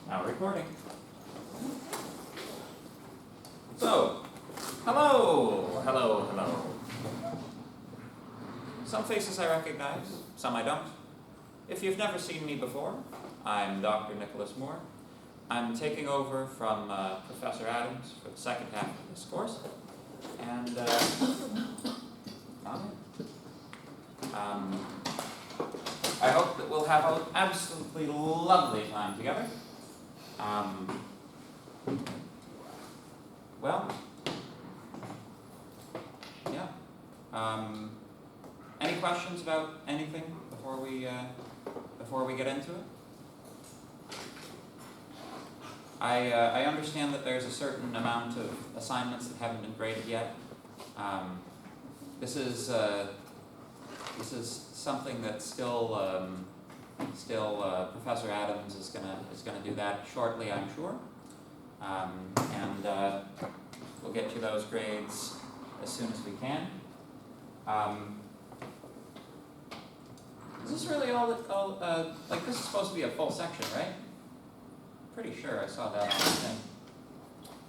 Now recording. So, hello. Some faces I recognize, some I don't. If you've never seen me before, I'm Dr. Nicholas Moore. I'm taking over from Professor Adams for the second half of this course. And I hope that we'll have an absolutely lovely time together. Any questions about anything before we get into it? I understand that there's a certain amount of assignments that haven't been graded yet. This is something that still Professor Adams is gonna do that shortly, I'm sure, and we'll get you those grades as soon as we can. Is this really all like this is supposed to be a full section, right? Pretty sure I saw that on the thing.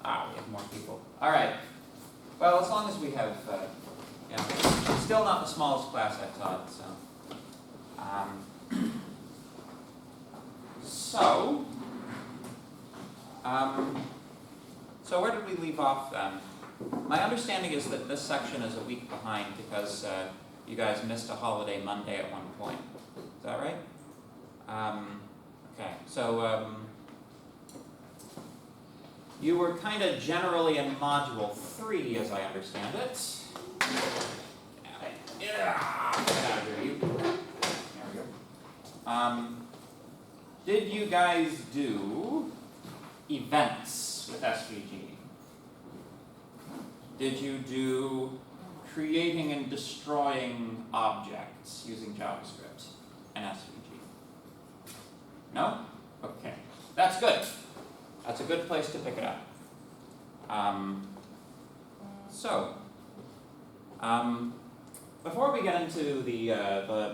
We have more people. All right. Well, as long as we have, still not the smallest class I taught, so. So where did we leave off then? My understanding is that this section is a week behind because you guys missed a holiday Monday at one point. Is that right? Okay, so you were kind of generally in Module 3, as I understand it. Get out of here, you. There we go. Did you guys do events with SVG? Did you do creating and destroying objects using JavaScript and SVG? No? Okay. That's good. That's a good place to pick it up. Before we get into the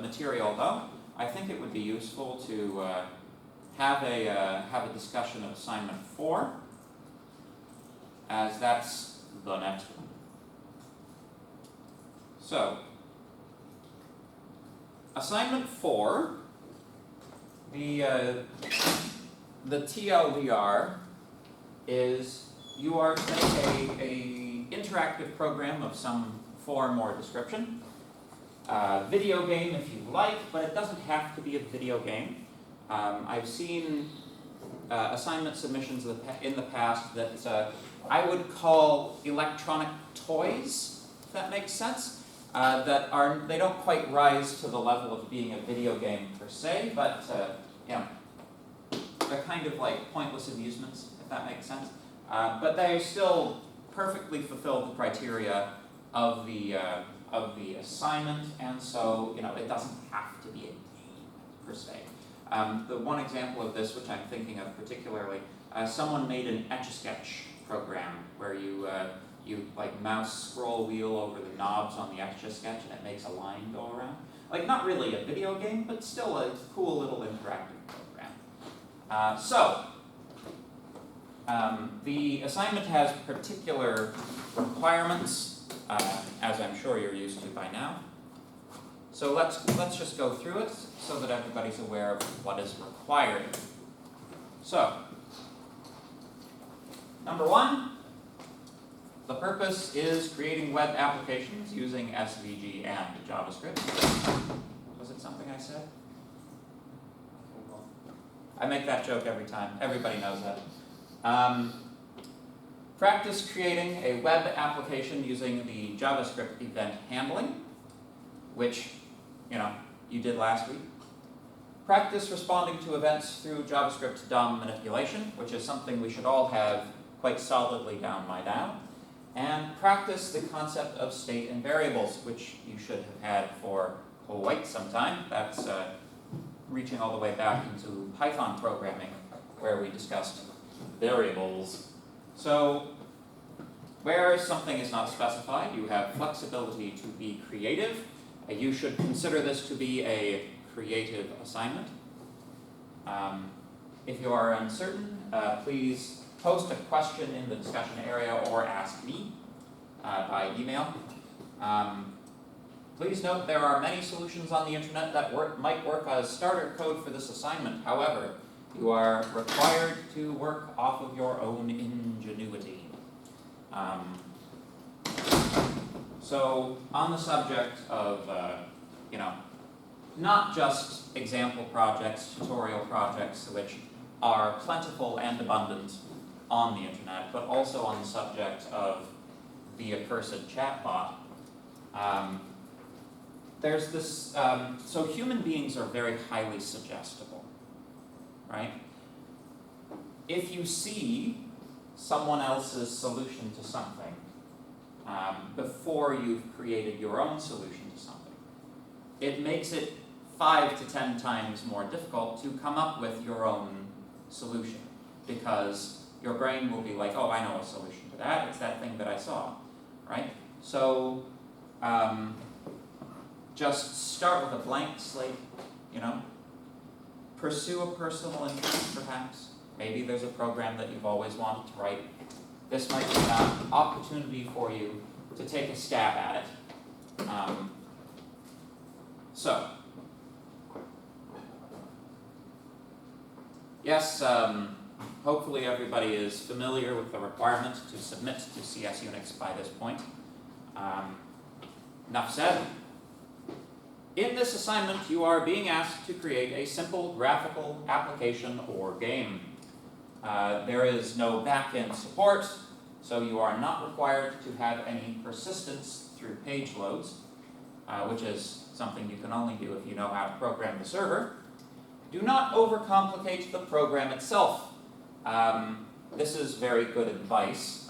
material, though, I think it would be useful to have a discussion of assignment 4, as that's the next one. So, assignment 4, the TLDR is you are to make a interactive program of some form or description. Video game if you like, but it doesn't have to be a video game. I've seen assignment submissions in the past that I would call electronic toys, if that makes sense. They don't quite rise to the level of being a video game per se, but they're kind of like pointless amusements, if that makes sense. But they still perfectly fulfill the criteria of the assignment, and so it doesn't have to be a game per se. The one example of this, which I'm thinking of particularly, someone made an Etch-a-Sketch program where you like mouse scroll wheel over the knobs on the Etch-a-Sketch and it makes a line go around. Like not really a video game, but still a cool little interactive program. The assignment has particular requirements, as I'm sure you're used to by now. So let's just go through it so that everybody's aware of what is required. So, number 1, the purpose is creating web applications using SVG and JavaScript. Was it something I said? I make that joke every time. Everybody knows that. Practice creating a web application using the JavaScript event handling, which you did last week. Practice responding to events through JavaScript DOM manipulation, which is something we should all have quite solidly down by now. And practice the concept of state and variables, which you should have had for quite some time. That's reaching all the way back into Python programming, where we discussed variables. So, where something is not specified, you have flexibility to be creative. You should consider this to be a creative assignment. If you are uncertain, please post a question in the discussion area or ask me by email. Please note there are many solutions on the internet that might work as starter code for this assignment. However, you are required to work off of your own ingenuity. So on the subject of, not just example projects, tutorial projects, which are plentiful and abundant on the internet, but also on the subject of the accursed chatbot. There's this, so human beings are very highly suggestible, right? If you see someone else's solution to something before you've created your own solution to something, it makes it 5 to 10 times more difficult to come up with your own solution, because your brain will be like, oh, I know a solution to that, it's that thing that I saw, right? So just start with a blank slate, pursue a personal interest perhaps. Maybe there's a program that you've always wanted to write. This might be an opportunity for you to take a stab at it. So, yes, hopefully everybody is familiar with the requirement to submit to CS Unix by this point. Enough said. In this assignment, you are being asked to create a simple graphical application or game. There is no back-end support, so you are not required to have any persistence through page loads, which is something you can only do if you know how to program the server. Do not overcomplicate the program itself. This is very good advice.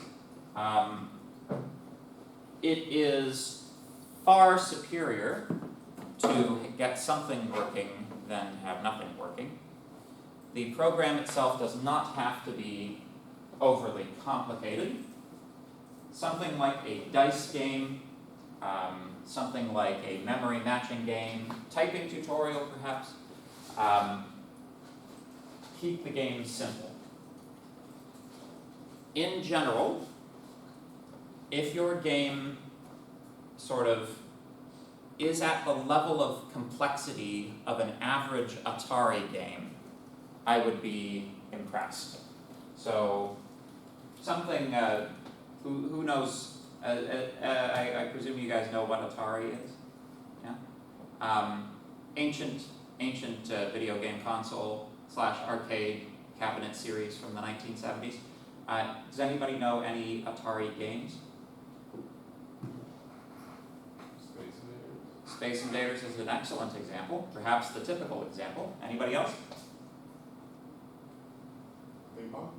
It is far superior to get something working than have nothing working. The program itself does not have to be overly complicated. Something like a dice game, something like a memory matching game, typing tutorial perhaps. Keep the game simple. In general, if your game sort of is at the level of complexity of an average Atari game, I would be impressed. So something, who knows, I presume you guys know what Atari is? Yeah? Ancient video game console / arcade cabinet series from the 1970s. Does anybody know any Atari games? Space Invaders is an excellent example, perhaps the typical example. Anybody else? Ping pong?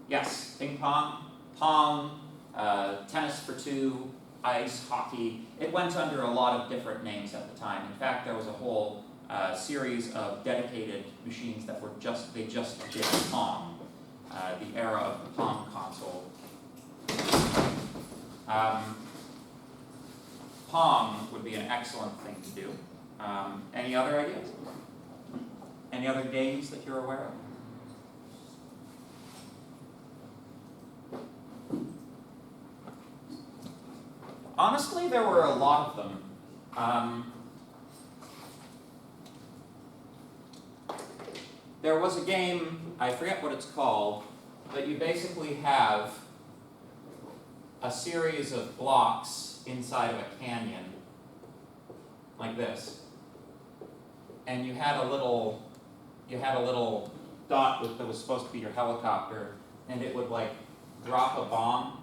Yes, ping pong, pong, tennis for two, ice, hockey. It went under a lot of different names at the time. In fact, there was a whole series of dedicated machines that were they just did Pong, the era of the Pong console. Pong would be an excellent thing to do. Any other ideas? Any other games that you're aware of? Honestly, there were a lot of them. There was a game, I forget what it's called, but you basically have a series of blocks inside of a canyon, like this. And you had a little dot that was supposed to be your helicopter, and it would like drop a bomb,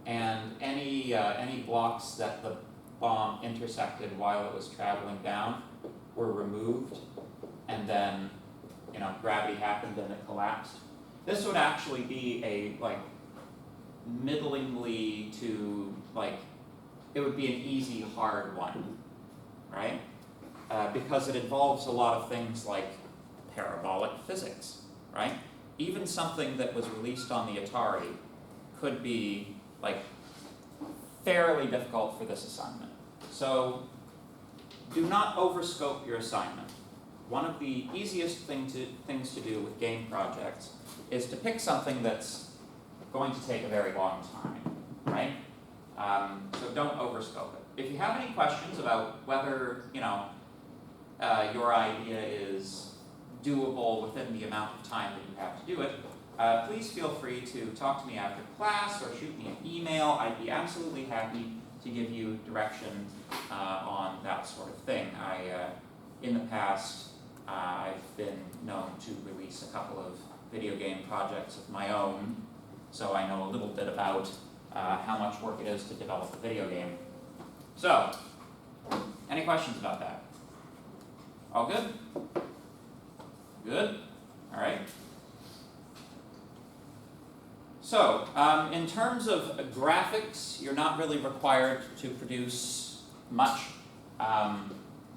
and any blocks that the bomb intersected while it was traveling down were removed, and then gravity happened and it collapsed. This would actually be a middlingly to it would be an easy hard one, right? Because it involves a lot of things like parabolic physics, right? Even something that was released on the Atari could be fairly difficult for this assignment. So do not overscope your assignment. one of the easiest things to do with game projects is to pick something that's going to take a very long time, right? So don't overscope it. If you have any questions about whether, your idea is doable within the amount of time that you have to do it, please feel free to talk to me after class or shoot me an email. I'd be absolutely happy to give you direction on that sort of thing. In the past, I've been known to release a couple of video game projects of my own, so I know a little bit about how much work it is to develop a video game. So, any questions about that? All good? Good? All right. So, in terms of graphics, you're not really required to produce much.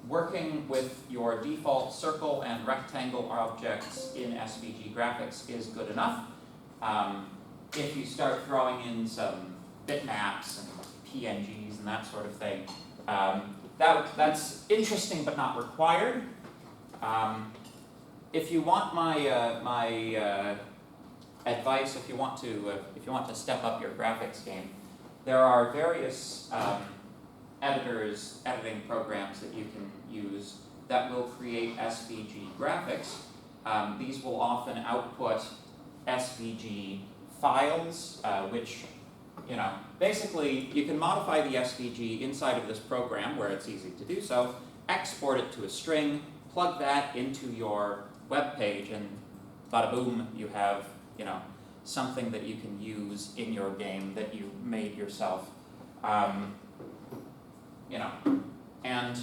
Working with your default circle and rectangle objects in SVG graphics is good enough. If you start throwing in some bitmaps and PNGs and that sort of thing, that's interesting but not required. If you want my advice, if you want to step up your graphics game, there are various editing programs that you can use that will create SVG graphics. These will often output SVG files, which, basically you can modify the SVG inside of this program where it's easy to do so, export it to a string, plug that into your web page, and bada boom, you have, something that you can use in your game that you made yourself. And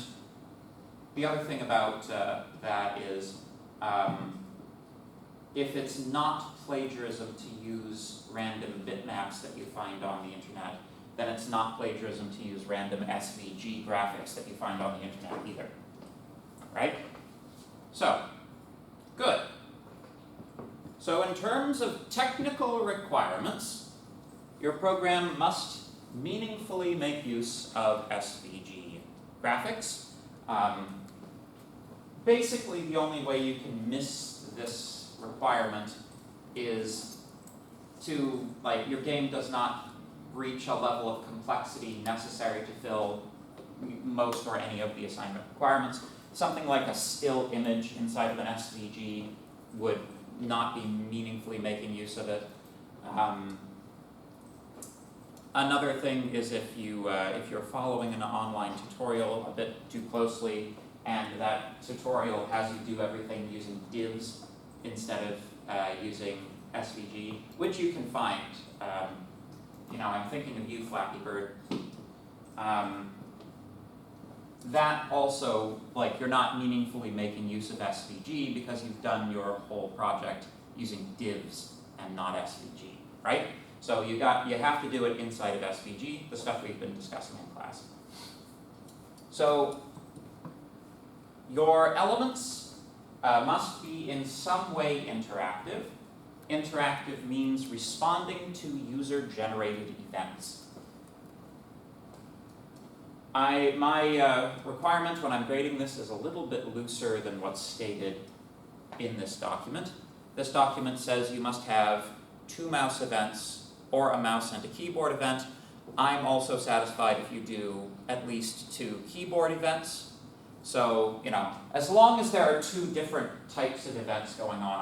the other thing about that is, if it's not plagiarism to use random bitmaps that you find on the internet, then it's not plagiarism to use random SVG graphics that you find on the internet either. Right? So, good. So in terms of technical requirements, your program must meaningfully make use of SVG graphics. Basically, the only way you can miss this requirement is to, your game does not reach a level of complexity necessary to fill most or any of the assignment requirements. Something like a still image inside of an SVG would not be meaningfully making use of it. Another thing is if you're following an online tutorial a bit too closely, and that tutorial has you do everything using divs instead of using SVG, which you can find. I'm thinking of you, Flappy Bird. That also, you're not meaningfully making use of SVG because you've done your whole project using divs and not SVG, right? So you have to do it inside of SVG, the stuff we've been discussing in class. So your elements must be in some way interactive. Interactive means responding to user-generated events. My requirement when I'm grading this is a little bit looser than what's stated in this document. This document says you must have 2 mouse events or a mouse and a keyboard event. I'm also satisfied if you do at least 2 keyboard events. So, as long as there are 2 different types of events going on,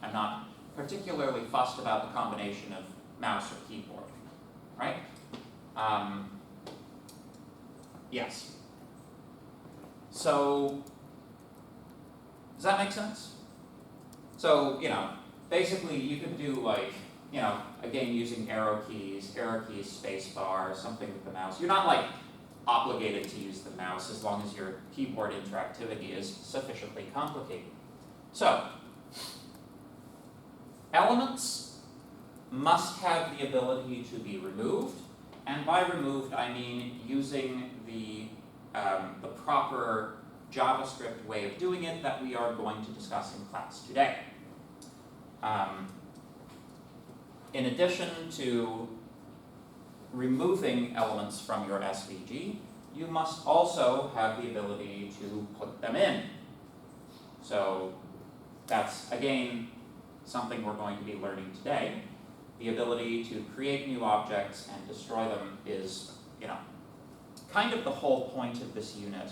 I'm not particularly fussed about the combination of mouse or keyboard, right? Yes. So, does that make sense? So, basically you could do a game using arrow keys, spacebar, something with the mouse. You're not obligated to use the mouse as long as your keyboard interactivity is sufficiently complicated. So, elements must have the ability to be removed, and by removed I mean using the proper JavaScript way of doing it that we are going to discuss in class today. In addition to removing elements from your SVG, you must also have the ability to put them in. So that's, again, something we're going to be learning today. The ability to create new objects and destroy them is, kind of the whole point of this unit,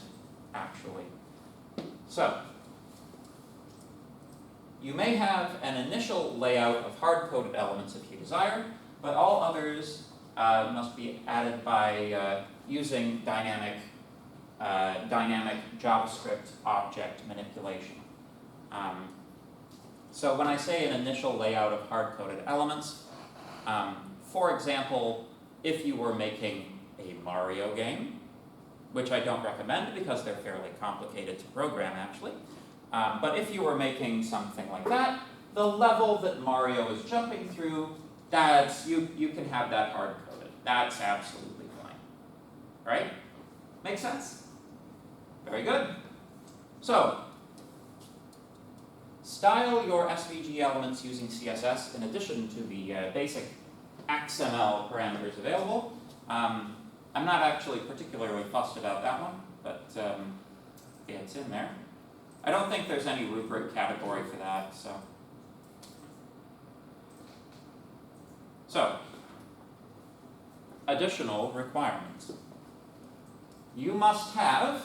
actually. So, you may have an initial layout of hard-coded elements if you desire, but all others must be added by using dynamic JavaScript object manipulation. So when I say an initial layout of hard-coded elements, for example, if you were making a Mario game, which I don't recommend because they're fairly complicated to program actually, but if you were making something like that, the level that Mario is jumping through, you can have that hard-coded. That's absolutely fine, right? Make sense? Very good. So, style your SVG elements using CSS in addition to the basic XML parameters available. I'm not actually particularly fussed about that one, but yeah, it's in there. I don't think there's any rubric category for that, So, additional requirements. You must have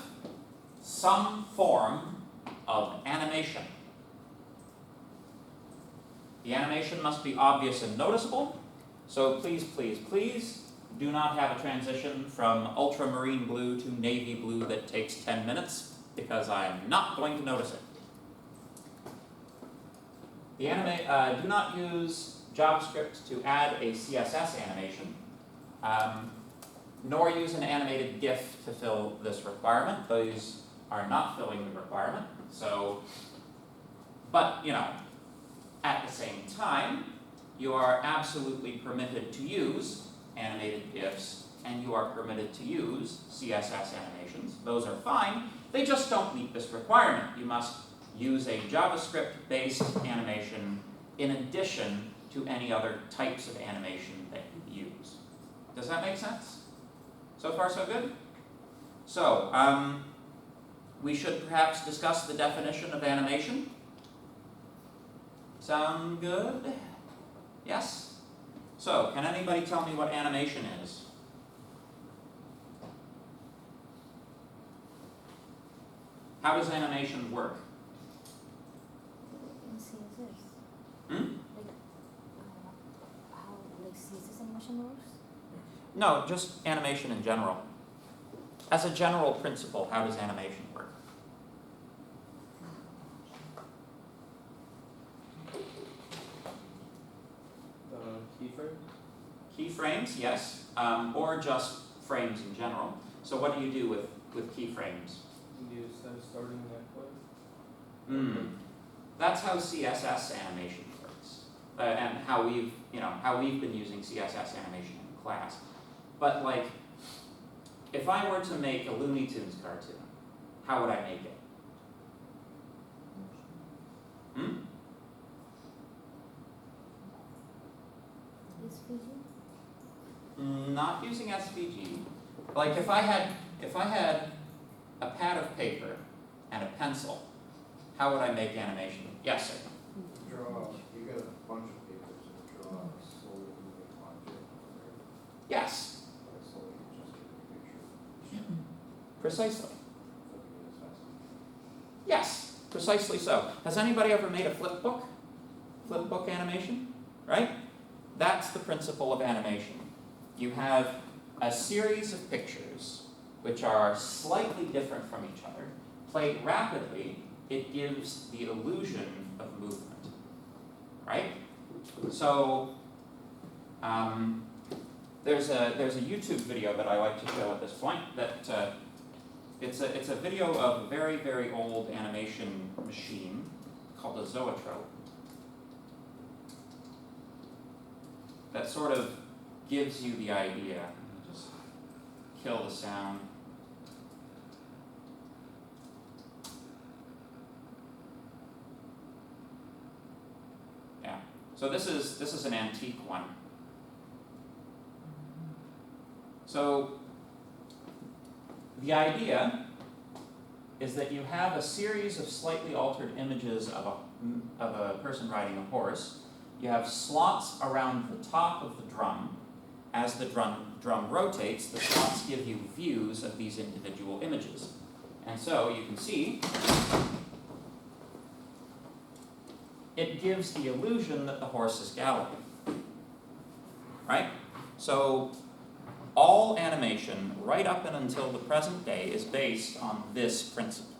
some form of animation. The animation must be obvious and noticeable, so please, please, please do not have a transition from ultramarine blue to navy blue that takes 10 minutes, because I am not going to notice it. Do not use JavaScript to add a CSS animation, nor use an animated GIF to fill this requirement. Those are not filling the requirement. So, but at the same time, you are absolutely permitted to use animated GIFs, and you are permitted to use CSS animations. Those are fine. They just don't meet this requirement. You must use a JavaScript-based animation in addition to any other types of animation that you use. Does that make sense? So far, so good? So, we should perhaps discuss the definition of animation. Sound good? Yes? So, can anybody tell me what animation is? How does animation work? In CSS. Hmm? How CSS animation works? No, just animation in general. As a general principle, how does animation work? Keyframe? Keyframes, yes, or just frames in general. So what do you do with keyframes? You set a starting and end point. That's how CSS animation works, and how we've been using CSS animation in class. But like, if I were to make a Looney Tunes cartoon, how would I make it? SVG? Not using SVG. Like if I had a pad of paper and a pencil, how would I make animation? Yes, sir. Draw, you got a bunch of papers and draw a slowly moving object. Yes, Like slowly adjusting the picture. precisely. Flipping it as fast as Yes, precisely so. Has anybody ever made a flip book? Flip book animation, right? That's the principle of animation. You have a series of pictures which are slightly different from each other. Played rapidly, it gives the illusion of movement, right? So, there's a YouTube video that I like to show at this point that it's a video of a very, very old animation machine called a zoetrope that sort of gives you the idea. Just kill the sound. Yeah. So this is an antique one. So the idea is that you have a series of slightly altered images of a person riding a horse. You have slots around the top of the drum. As the drum rotates, the slots give you views of these individual images. And so you can see it gives the illusion that the horse is galloping, right? So all animation right up and until the present day is based on this principle,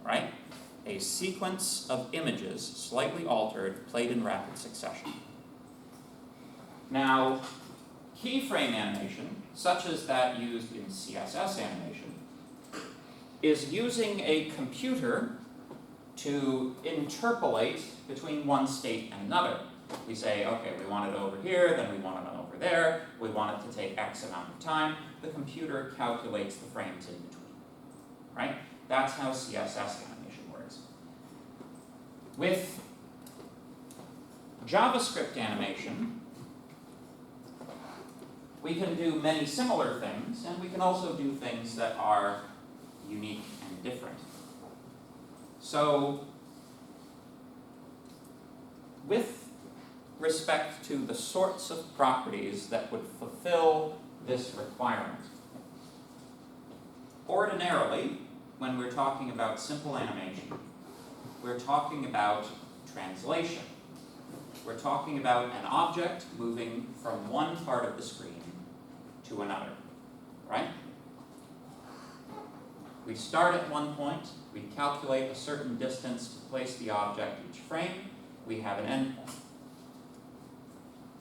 right? A sequence of images, slightly altered, played in rapid succession. Now, keyframe animation, such as that used in CSS animation, is using a computer to interpolate between one state and another. We say, okay, we want it over here, then we want it over there, we want it to take X amount of time. The computer calculates the frames in between, right? That's how CSS animation works. With JavaScript animation, we can do many similar things, and we can also do things that are unique and different. So, with respect to the sorts of properties that would fulfill this requirement, ordinarily, when we're talking about simple animation, we're talking about translation. We're talking about an object moving from one part of the screen to another, right? We start at one point, we calculate a certain distance to place the object each frame, we have an endpoint.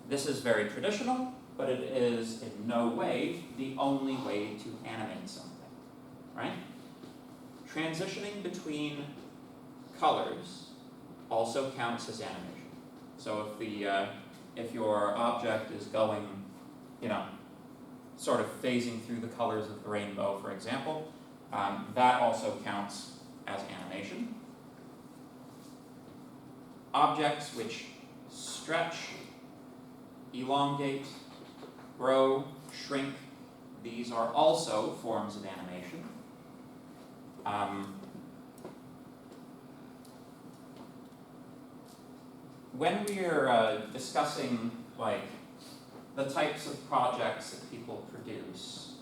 This is very traditional, but it is in no way the only way to animate something, right? Transitioning between colors also counts as animation. So if your object is going, sort of phasing through the colors of the rainbow, for example, that also counts as animation. Objects which stretch, elongate, grow, shrink, these are also forms of animation. When we're discussing the types of projects that people produce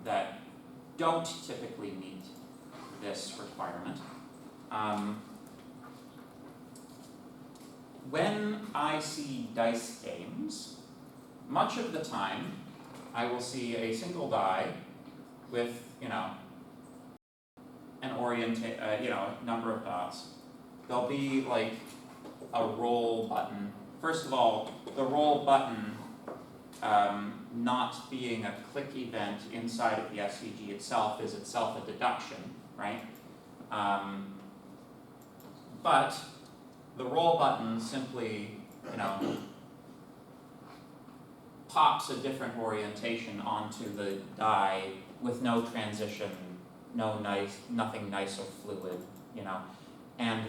that don't typically meet this requirement, when I see dice games, much of the time I will see a single die with a number of dots. There'll be a roll button. First of all, the roll button not being a click event inside of the SVG itself is itself a deduction, right? But the roll button simply, pops a different orientation onto the die with no transition, nothing nice or fluid, and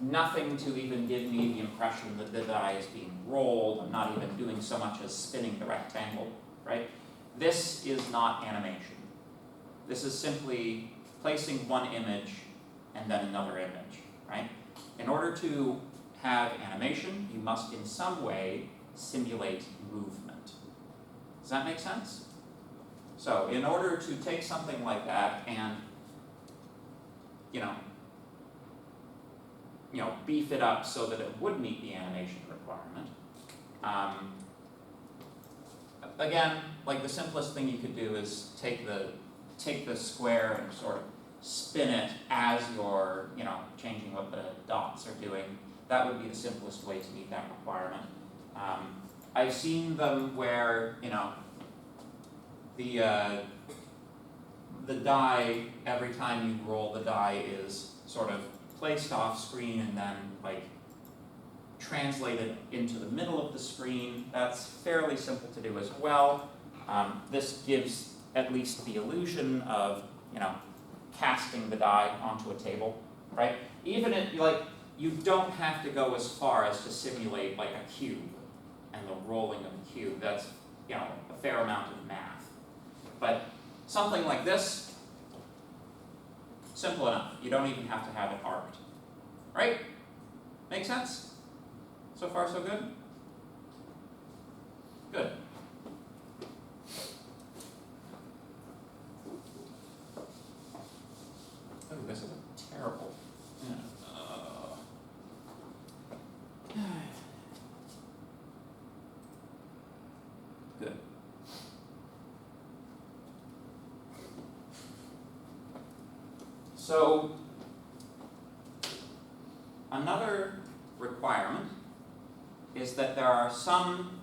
nothing to even give me the impression that the die is being rolled. I'm not even doing so much as spinning the rectangle, right? This is not animation. This is simply placing one image and then another image, right? In order to have animation, you must in some way simulate movement. Does that make sense? So in order to take something like that and beef it up so that it would meet the animation requirement. Again, the simplest thing you could do is take the square and sort of spin it as you're changing what the dots are doing. That would be the simplest way to meet that requirement. I've seen them where the die, every time you roll the die, is sort of placed off screen and then translated into the middle of the screen. That's fairly simple to do as well. This gives at least the illusion of casting the die onto a table, right? Even if you don't have to go as far as to simulate a cube and the rolling of a cube. That's a fair amount of math. But something like this, Simple enough. You don't even have to have it arced. Right? Make sense? So far, so good? Good. Oh, this is a terrible. Yeah. Good. So, another requirement is that there are some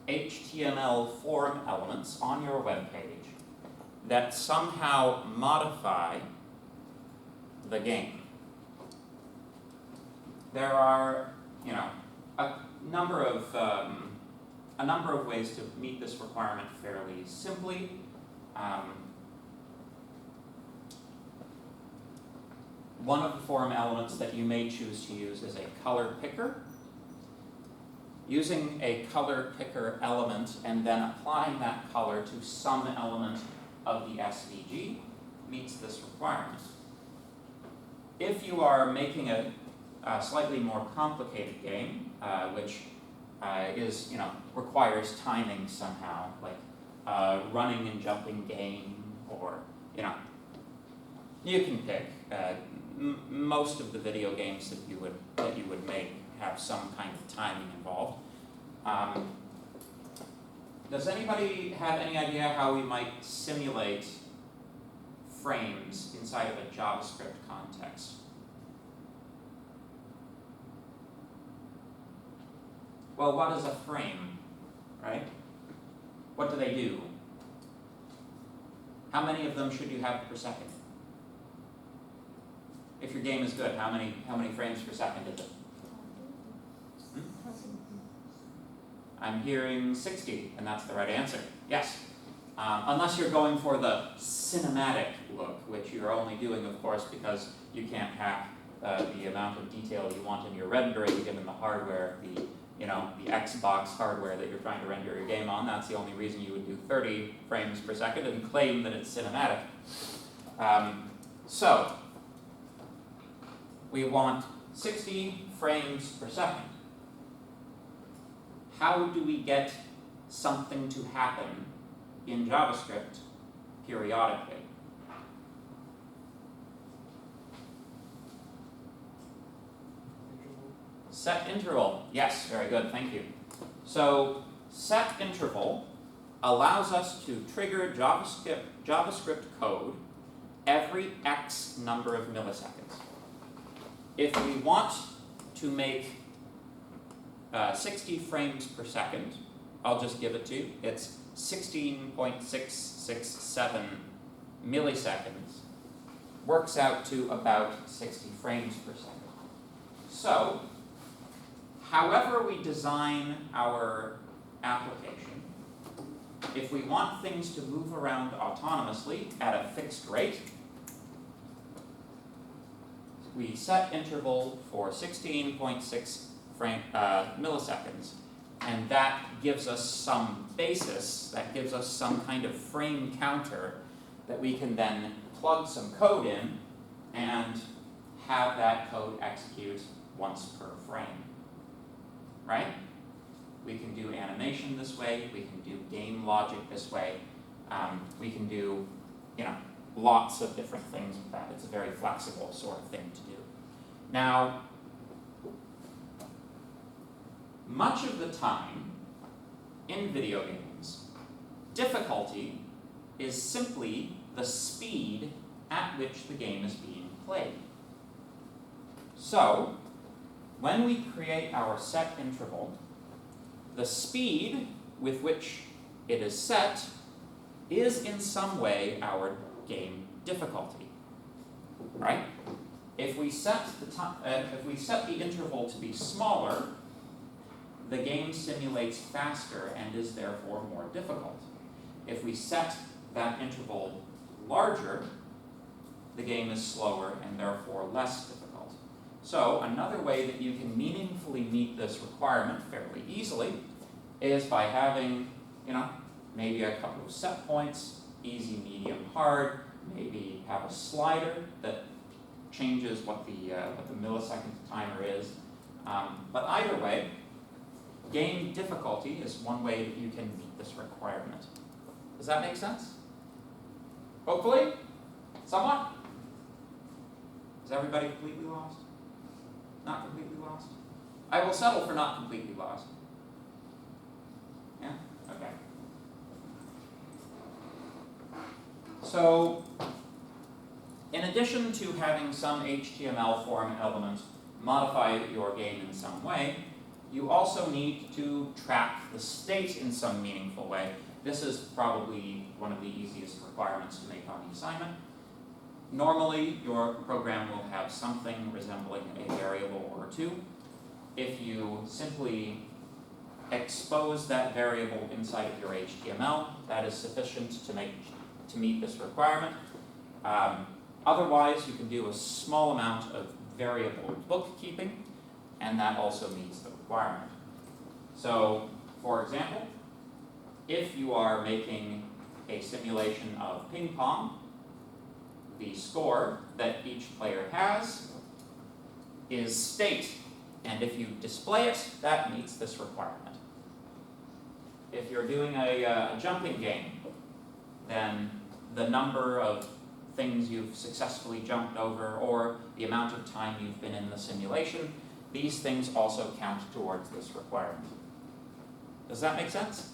HTML form elements on your web page that somehow modify the game. There are, a number of ways to meet this requirement fairly simply. One of the form elements that you may choose to use is a color picker. Using a color picker element and then applying that color to some element of the SVG meets this requirement. If you are making a slightly more complicated game, which requires timing somehow, like running and jumping game, or you can pick. Most of the video games that you would make have some kind of timing involved. Does anybody have any idea how we might simulate frames inside of a JavaScript context? Well, what is a frame, right? What do they do? How many of them should you have per second? If your game is good, how many frames per second is it? I'm hearing 60, and that's the right answer. Yes. Unless you're going for the cinematic look, which you're only doing, of course, because you can't hack the amount of detail you want in your rendering, given the hardware, the Xbox hardware that you're trying to render your game on. That's the only reason you would do 30 frames per second and claim that it's cinematic. So, we want 60 frames per second. How do we get something to happen in JavaScript periodically? Set interval. Yes, very good, thank you. So, set interval allows us to trigger JavaScript code every X number of milliseconds. If we want to make 60 frames per second, I'll just give it to you. It's 16.667 milliseconds. Works out to about 60 frames per second. So, however we design our application, if we want things to move around autonomously at a fixed rate, we set interval for 16.6 milliseconds, and that gives us some basis, that gives us some kind of frame counter that we can then plug some code in and have that code execute once per frame, right? We can do animation this way, we can do game logic this way, we can do, lots of different things with that. It's a very flexible sort of thing to do. Now, much of the time in video games, difficulty is simply the speed at which the game is being played. So, when we create our set interval, the speed with which it is set is in some way our game difficulty, right? If we set the interval to be smaller, the game simulates faster and is therefore more difficult. If we set that interval larger, the game is slower and therefore less difficult. So another way that you can meaningfully meet this requirement fairly easily is by having, maybe a couple of set points, easy, medium, hard, maybe have a slider that changes what the millisecond timer is. But either way, game difficulty is one way that you can meet this requirement. Does that make sense? Hopefully? Somewhat? Is everybody completely lost? Not completely lost? I will settle for not completely lost. Yeah? Okay. So, in addition to having some HTML form element modify your game in some way, you also need to track the state in some meaningful way. This is probably one of the easiest requirements to make on the assignment. Normally, your program will have something resembling a variable or two. If you simply expose that variable inside of your HTML, that is sufficient to meet this requirement. Otherwise, you can do a small amount of variable bookkeeping, and that also meets the requirement. So, for example, if you are making a simulation of ping pong, the score that each player has is state, and if you display it, that meets this requirement. If you're doing a jumping game, then the number of things you've successfully jumped over or the amount of time you've been in the simulation, these things also count towards this requirement. Does that make sense?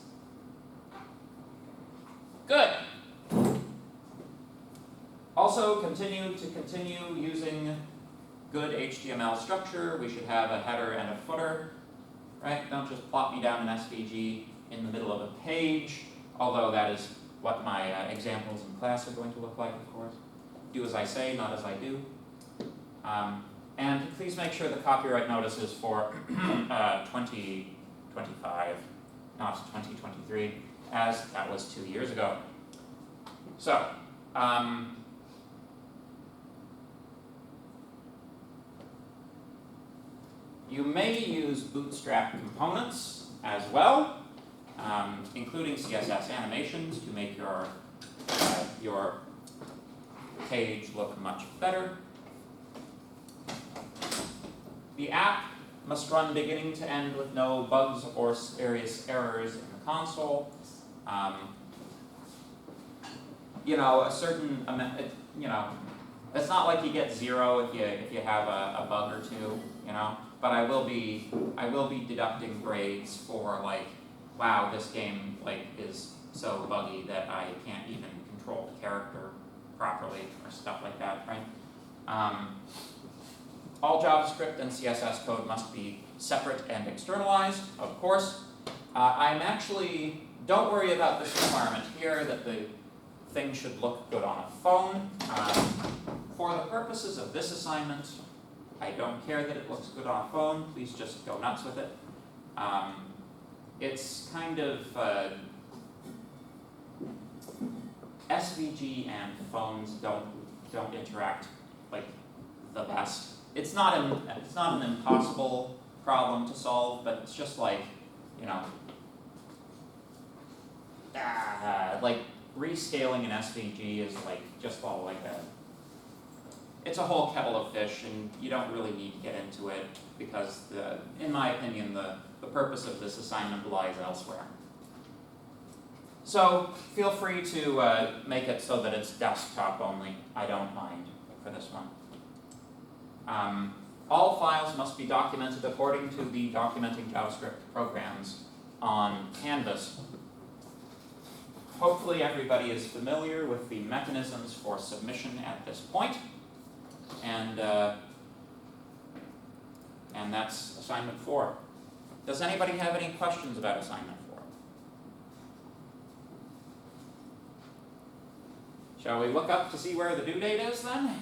Good. Also, continue using good HTML structure. We should have a header and a footer, right? Don't just plop me down an SVG in the middle of a page, although that is what my examples in class are going to look like, of course. Do as I say, not as I do. And please make sure the copyright notice is for 2025, not 2023, as that was 2 years ago. So, you may use Bootstrap components as well, including CSS animations to make your page look much better. The app must run beginning to end with no bugs or serious errors in the console. A certain amount. It's not like you get 0 if you have a bug or two. But I will be deducting grades for wow, this game is so buggy that I can't even control the character properly or stuff like that, right? All JavaScript and CSS code must be separate and externalized, of course. Don't worry about this requirement here that the thing should look good on a phone. For the purposes of this assignment, I don't care that it looks good on a phone. Please just go nuts with it. It's kind of SVG and phones don't interact the best. It's not an impossible problem to solve, but it's just rescaling an SVG is just all it's a whole kettle of fish, and you don't really need to get into it because, in my opinion, the purpose of this assignment lies elsewhere. So feel free to make it so that it's desktop only. I don't mind for this one. All files must be documented according to the documenting JavaScript programs on Canvas. Hopefully everybody is familiar with the mechanisms for submission at this point. And that's assignment 4. Does anybody have any questions about assignment 4? Shall we look up to see where the due date is then?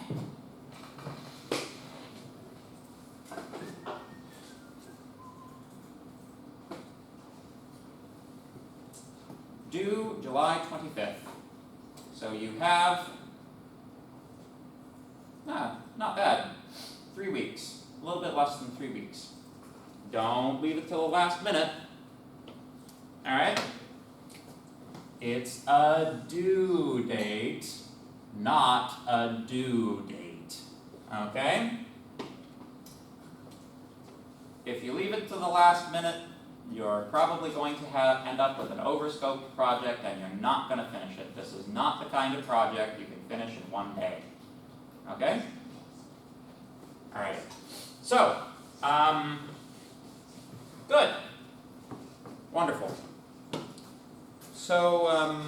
Due July 25th. So you have not bad. 3 weeks. A little bit less than 3 weeks. Don't leave it till the last minute. Alright? It's a due date, not a due date. Okay? If you leave it to the last minute, you're probably going to end up with an overscoped project and you're not going to finish it. This is not the kind of project you can finish in one day. Okay? Alright. So, good. Wonderful. So,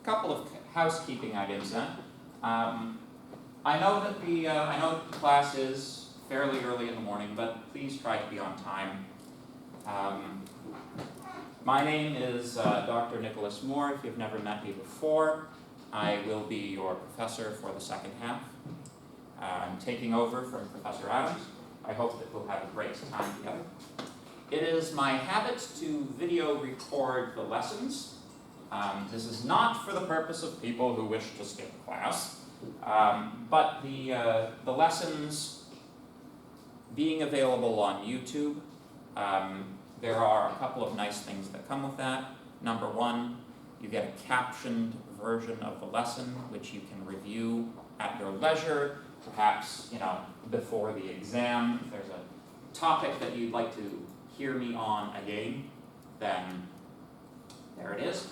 couple of housekeeping items then. I know that the class is fairly early in the morning, but please try to be on time. My name is Dr. Nicholas Moore. If you've never met me before, I will be your professor for the second half. I'm taking over from Professor Adams. I hope that we'll have a great time together. It is my habit to video record the lessons. This is not for the purpose of people who wish to skip class, but the lessons being available on YouTube, there are a couple of nice things that come with that. Number one, you get a captioned version of the lesson, which you can review at your leisure, perhaps, before the exam. If there's a topic that you'd like to hear me on again, then there it is.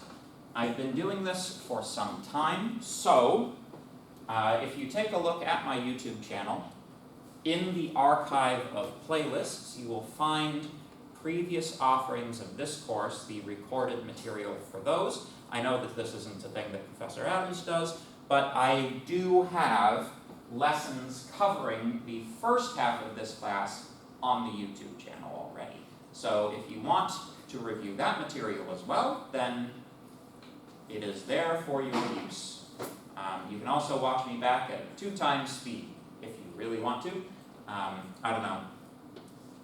I've been doing this for some time, so if you take a look at my YouTube channel, in the archive of playlists, you will find previous offerings of this course, the recorded material for those. I know that this isn't a thing that Professor Adams does, but I do have lessons covering the first half of this class on the YouTube channel already. So if you want to review that material as well, then it is there for your use. You can also watch me back at 2 times speed if you really want to. I don't know.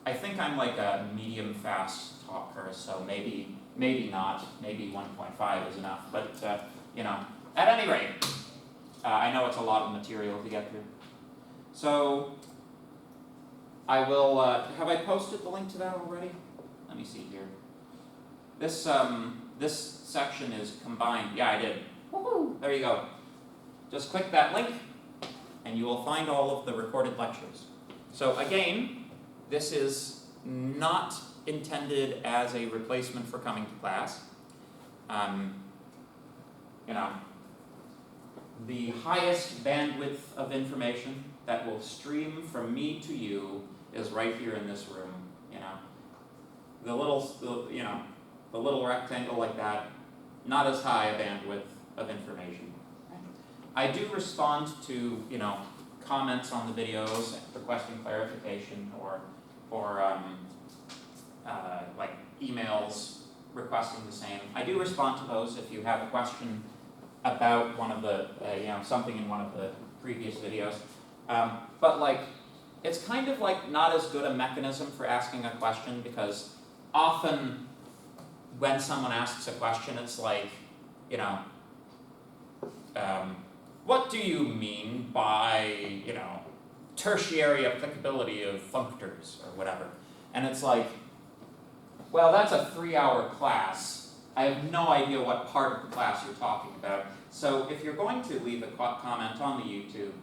I think I'm like a medium fast talker, so maybe not. Maybe 1.5 is enough. But at any rate, I know it's a lot of material to get through. So I will. Have I posted the link to that already? Let me see here. This section is combined. Yeah, I did. Woohoo! There you go. Just click that link, and you will find all of the recorded lectures. So again, this is not intended as a replacement for coming to class. The highest bandwidth of information that will stream from me to you is right here in this room. The little rectangle like that, not as high a bandwidth of information. I do respond to comments on the videos requesting clarification or like emails requesting the same. I do respond to those if you have a question about one of the something in one of the previous videos. But it's kind of not as good a mechanism for asking a question, because often when someone asks a question, it's what do you mean by, tertiary applicability of functors or whatever? And it's well, that's a 3-hour class. I have no idea what part of the class you're talking about. So if you're going to leave a comment on the YouTube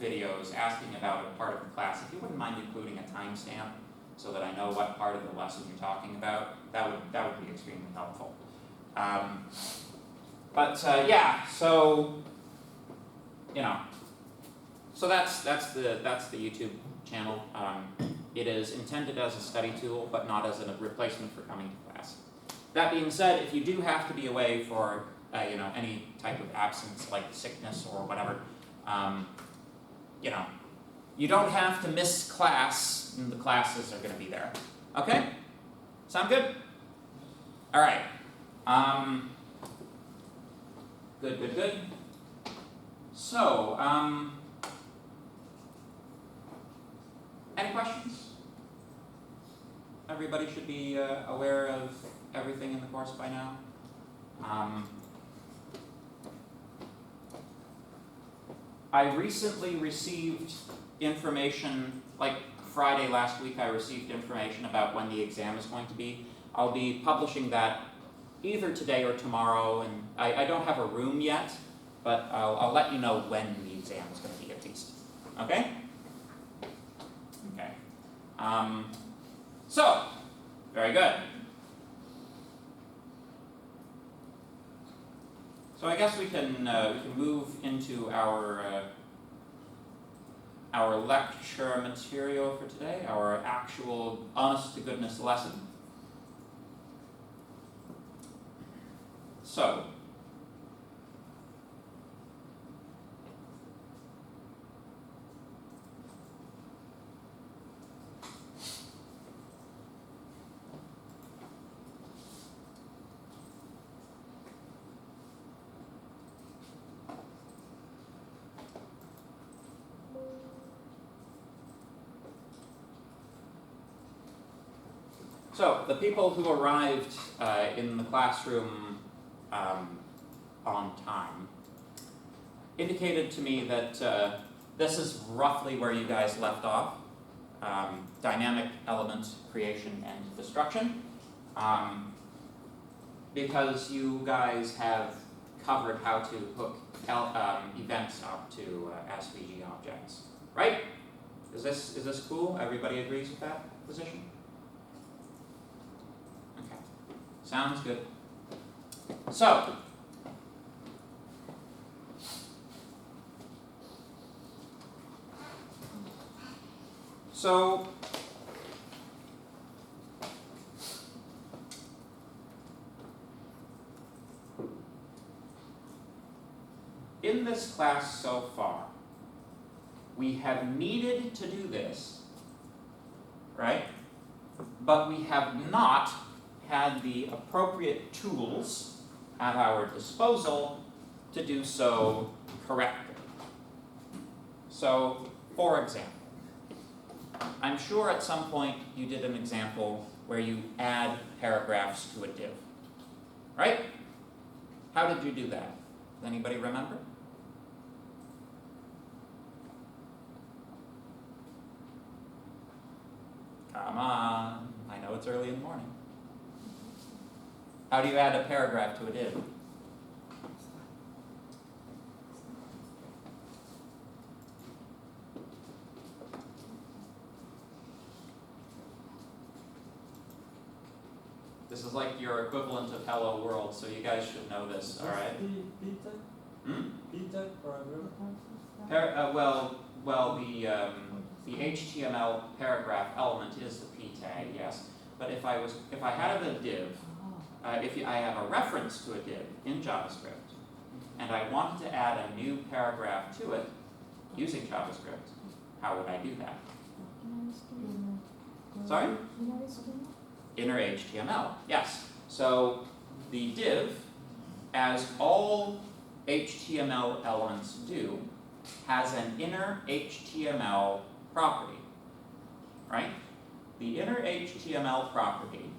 videos asking about a part of the class, if you wouldn't mind including a timestamp so that I know what part of the lesson you're talking about, that would be extremely helpful. So that's the YouTube channel. It is intended as a study tool, but not as a replacement for coming to class. That being said, if you do have to be away for any type of absence like sickness or whatever, you don't have to miss class, and the classes are going to be there. Okay? Sound good? All right. Good. So, any questions? Everybody should be aware of everything in the course by now. I recently received information, Friday last week I received information about when the exam is going to be. I'll be publishing that either today or tomorrow, and I don't have a room yet, but I'll let you know when the exam is going to be at least. Okay? Okay. So, very good. So I guess we can move into our lecture material for today, our actual honest to goodness lesson. So, the people who arrived in the classroom on time indicated to me that this is roughly where you guys left off, dynamic element creation and destruction, because you guys have covered how to hook events up to SVG objects, right? Is this cool? Everybody agrees with that position? Okay, sounds good. So, in this class so far, we have needed to do this, right? But we have not had the appropriate tools at our disposal to do so correctly. So, for example, I'm sure at some point you did an example where you add paragraphs to a div, right? How did you do that? Does anybody remember? Come on, I know it's early in the morning. How do you add a paragraph to a div? This is like your equivalent of Hello World, so you guys should know this, all right? P-tag paragraph? The HTML paragraph element is the p tag, yes. But if I had a div, I have a reference to a div in JavaScript, and I wanted to add a new paragraph to it using JavaScript, how would I do that? Sorry? Inner HTML, yes. So the div, as all HTML elements do, has an inner HTML property, right? The inner HTML property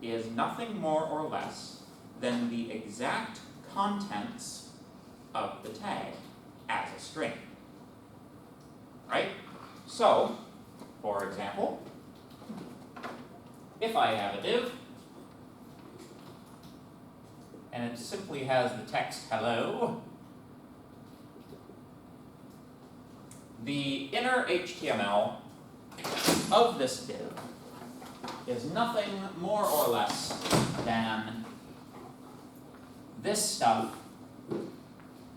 is nothing more or less than the exact contents of the tag as a string, right? So, for example, if I have a div, and it simply has the text hello, the inner HTML of this div is nothing more or less than this stuff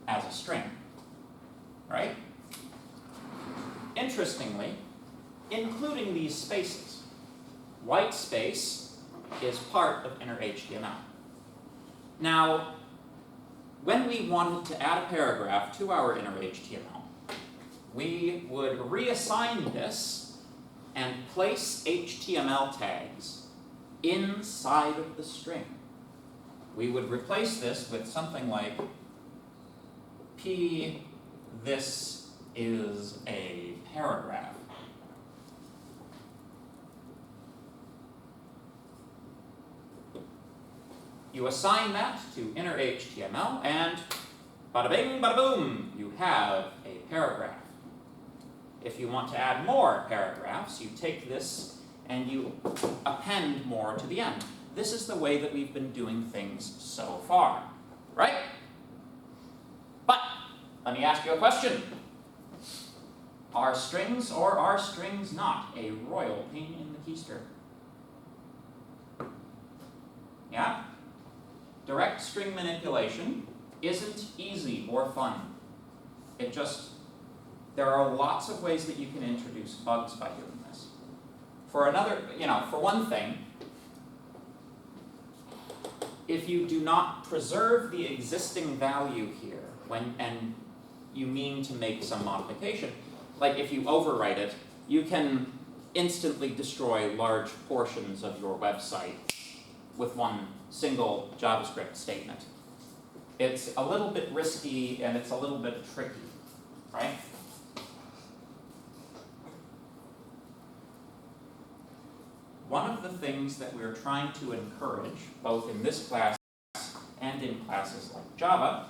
as a string, right? Interestingly, including these spaces, white space is part of inner HTML. Now, when we wanted to add a paragraph to our inner HTML, we would reassign this and place HTML tags inside of the string. We would replace this with something like P, this is a paragraph. You assign that to inner HTML, and bada bing, bada boom, you have a paragraph. If you want to add more paragraphs, you take this and you append more to the end. This is the way that we've been doing things so far, right? But Let me ask you a question. Are strings or are strings not a royal pain in the keister? Yeah? Direct string manipulation isn't easy or fun. There are lots of ways that you can introduce bugs by doing this. For one thing, if you do not preserve the existing value here and you mean to make some modification, like if you overwrite it, you can instantly destroy large portions of your website with one single JavaScript statement. It's a little bit risky and it's a little bit tricky, right? One of the things that we're trying to encourage, both in this class and in classes like Java,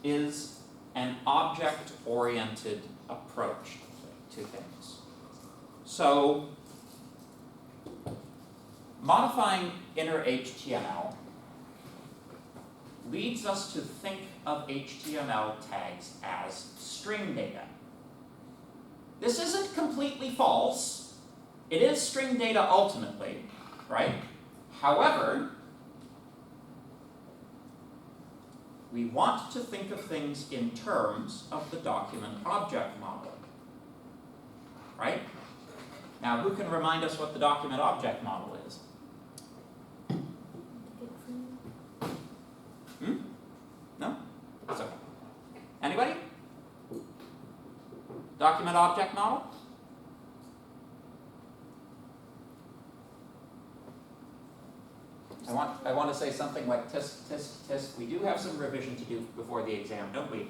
is an object-oriented approach to things. So, modifying inner HTML leads us to think of HTML tags as string data. This isn't completely false. It is string data ultimately, right? However, we want to think of things in terms of the document object model, right? Now, who can remind us what the document object model is? No? That's okay. Anybody? Document object model? I want to say something like tisk, tisk, tisk. We do have some revision to do before the exam, don't we?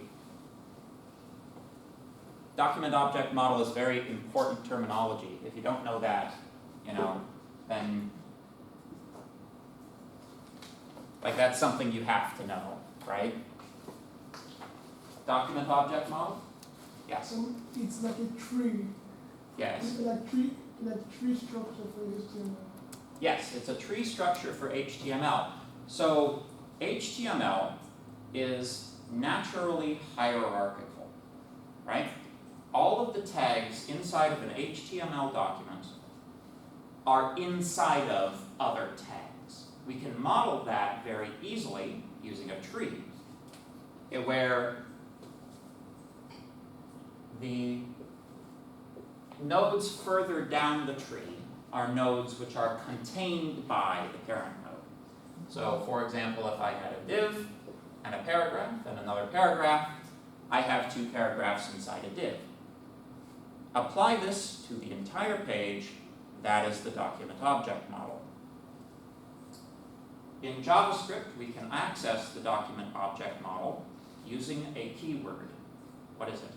Document object model is very important terminology. If you don't know that, then that's something you have to know, right? Document object model? Yes. It's like a tree. Yes. It's like tree structure for HTML. Yes, it's a tree structure for HTML. So HTML is naturally hierarchical, right? All of the tags inside of an HTML document are inside of other tags. We can model that very easily using a tree, where the nodes further down the tree are nodes which are contained by the parent node. So for example, if I had a div and a paragraph and another paragraph, I have two paragraphs inside a div. Apply this to the entire page, that is the document object model. In JavaScript, we can access the document object model using a keyword. What is it?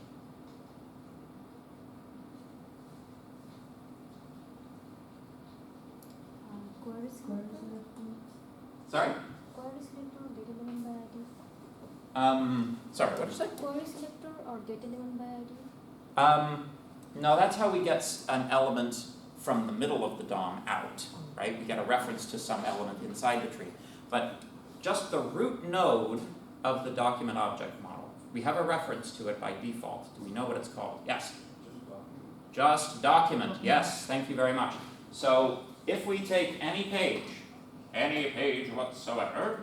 Query selector. Sorry? Query selector or data element by ID? Sorry, what did you say? Query selector or data element by ID? No, that's how we get an element from the middle of the DOM out, right? We get a reference to some element inside the tree. But just the root node of the document object model, we have a reference to it by default. Do we know what it's called? Yes? Just document. Yes, thank you very much. So if we take any page whatsoever,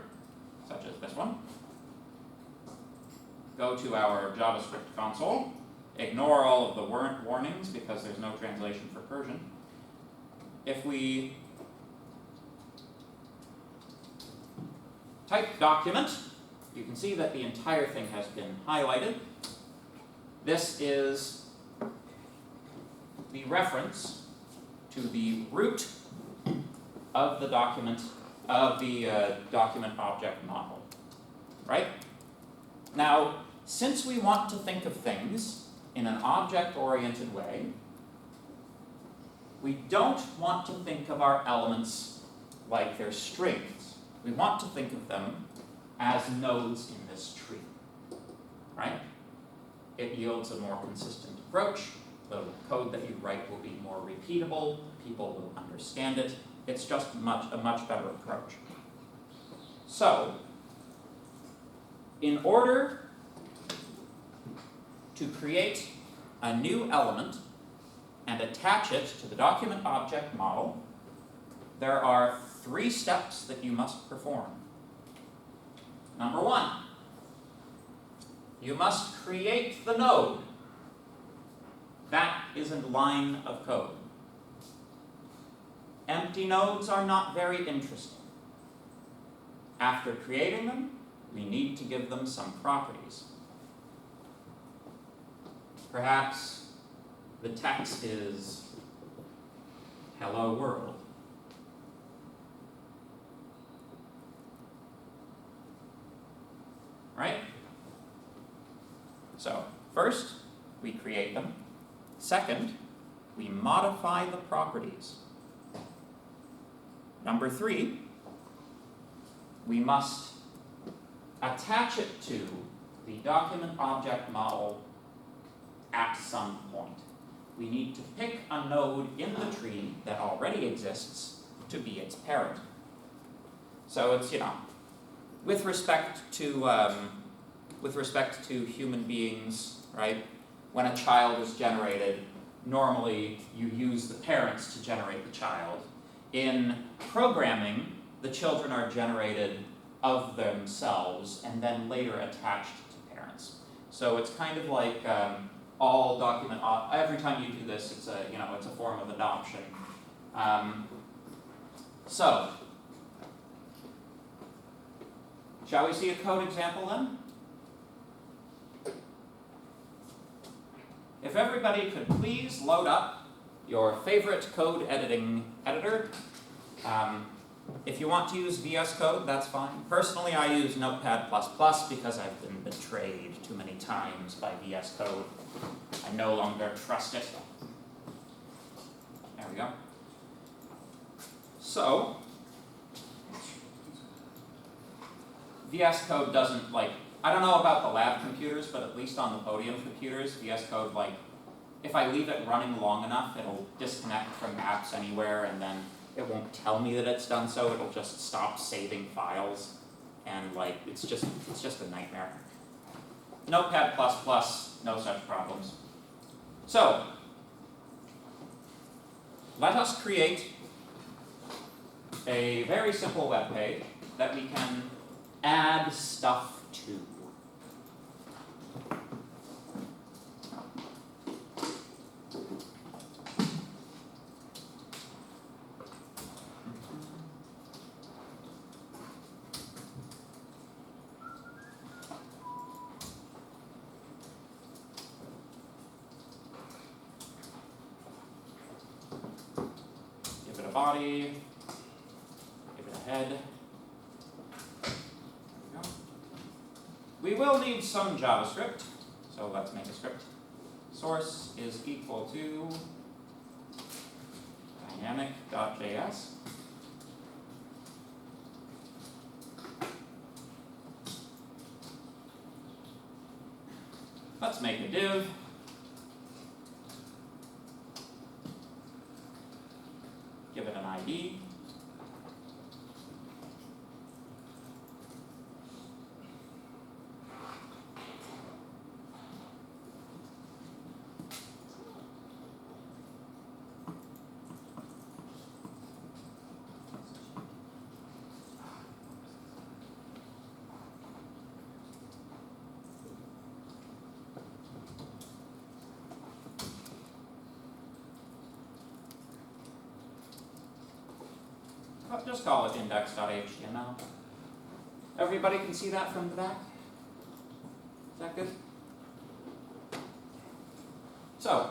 such as this one, go to our JavaScript console, ignore all of the warnings because there's no translation for Persian. If we type document, you can see that the entire thing has been highlighted. This is the reference to the root of the document, document object model, right? Now, since we want to think of things in an object-oriented way, we don't want to think of our elements like they're strings. We want to think of them as nodes in this tree, right? It yields a more consistent approach. The code that you write will be more repeatable. People will understand it. It's just a much better approach. So, in order to create a new element and attach it to the document object model, there are 3 steps that you must perform. Number 1, you must create the node. That is a line of code. Empty nodes are not very interesting. After creating them, we need to give them some properties. Perhaps the text is hello world. Right? So, first, we create them. Second, we modify the properties. Number 3, we must attach it to the document object model at some point. We need to pick a node in the tree that already exists to be its parent. So it's, with respect to human beings, right? When a child is generated, normally you use the parents to generate the child. In programming, the children are generated of themselves and then later attached to parents. So it's kind of like all document. Every time you do this, it's a form of adoption. So, shall we see a code example then? If everybody could please load up your favorite code editing editor. If you want to use VS Code, that's fine. Personally, I use Notepad++ because I've been betrayed too many times by VS Code. I no longer trust it. There we go. So, VS Code doesn't I don't know about the lab computers, but at least on the Podium computers, VS Code, if I leave it running long enough, it'll disconnect from apps anywhere, and then it won't tell me that it's done so. It'll just stop saving files, and it's just a nightmare. Notepad++, no such problems. So, let us create a very simple web page that we can add stuff to. Give it a body, give it a head. There we go. We will need some JavaScript, so let's make a script. Source is equal to dynamic.js. Let's make a div. Give it an ID. Just call it index.html. Everybody can see that from the back? Is that good? So,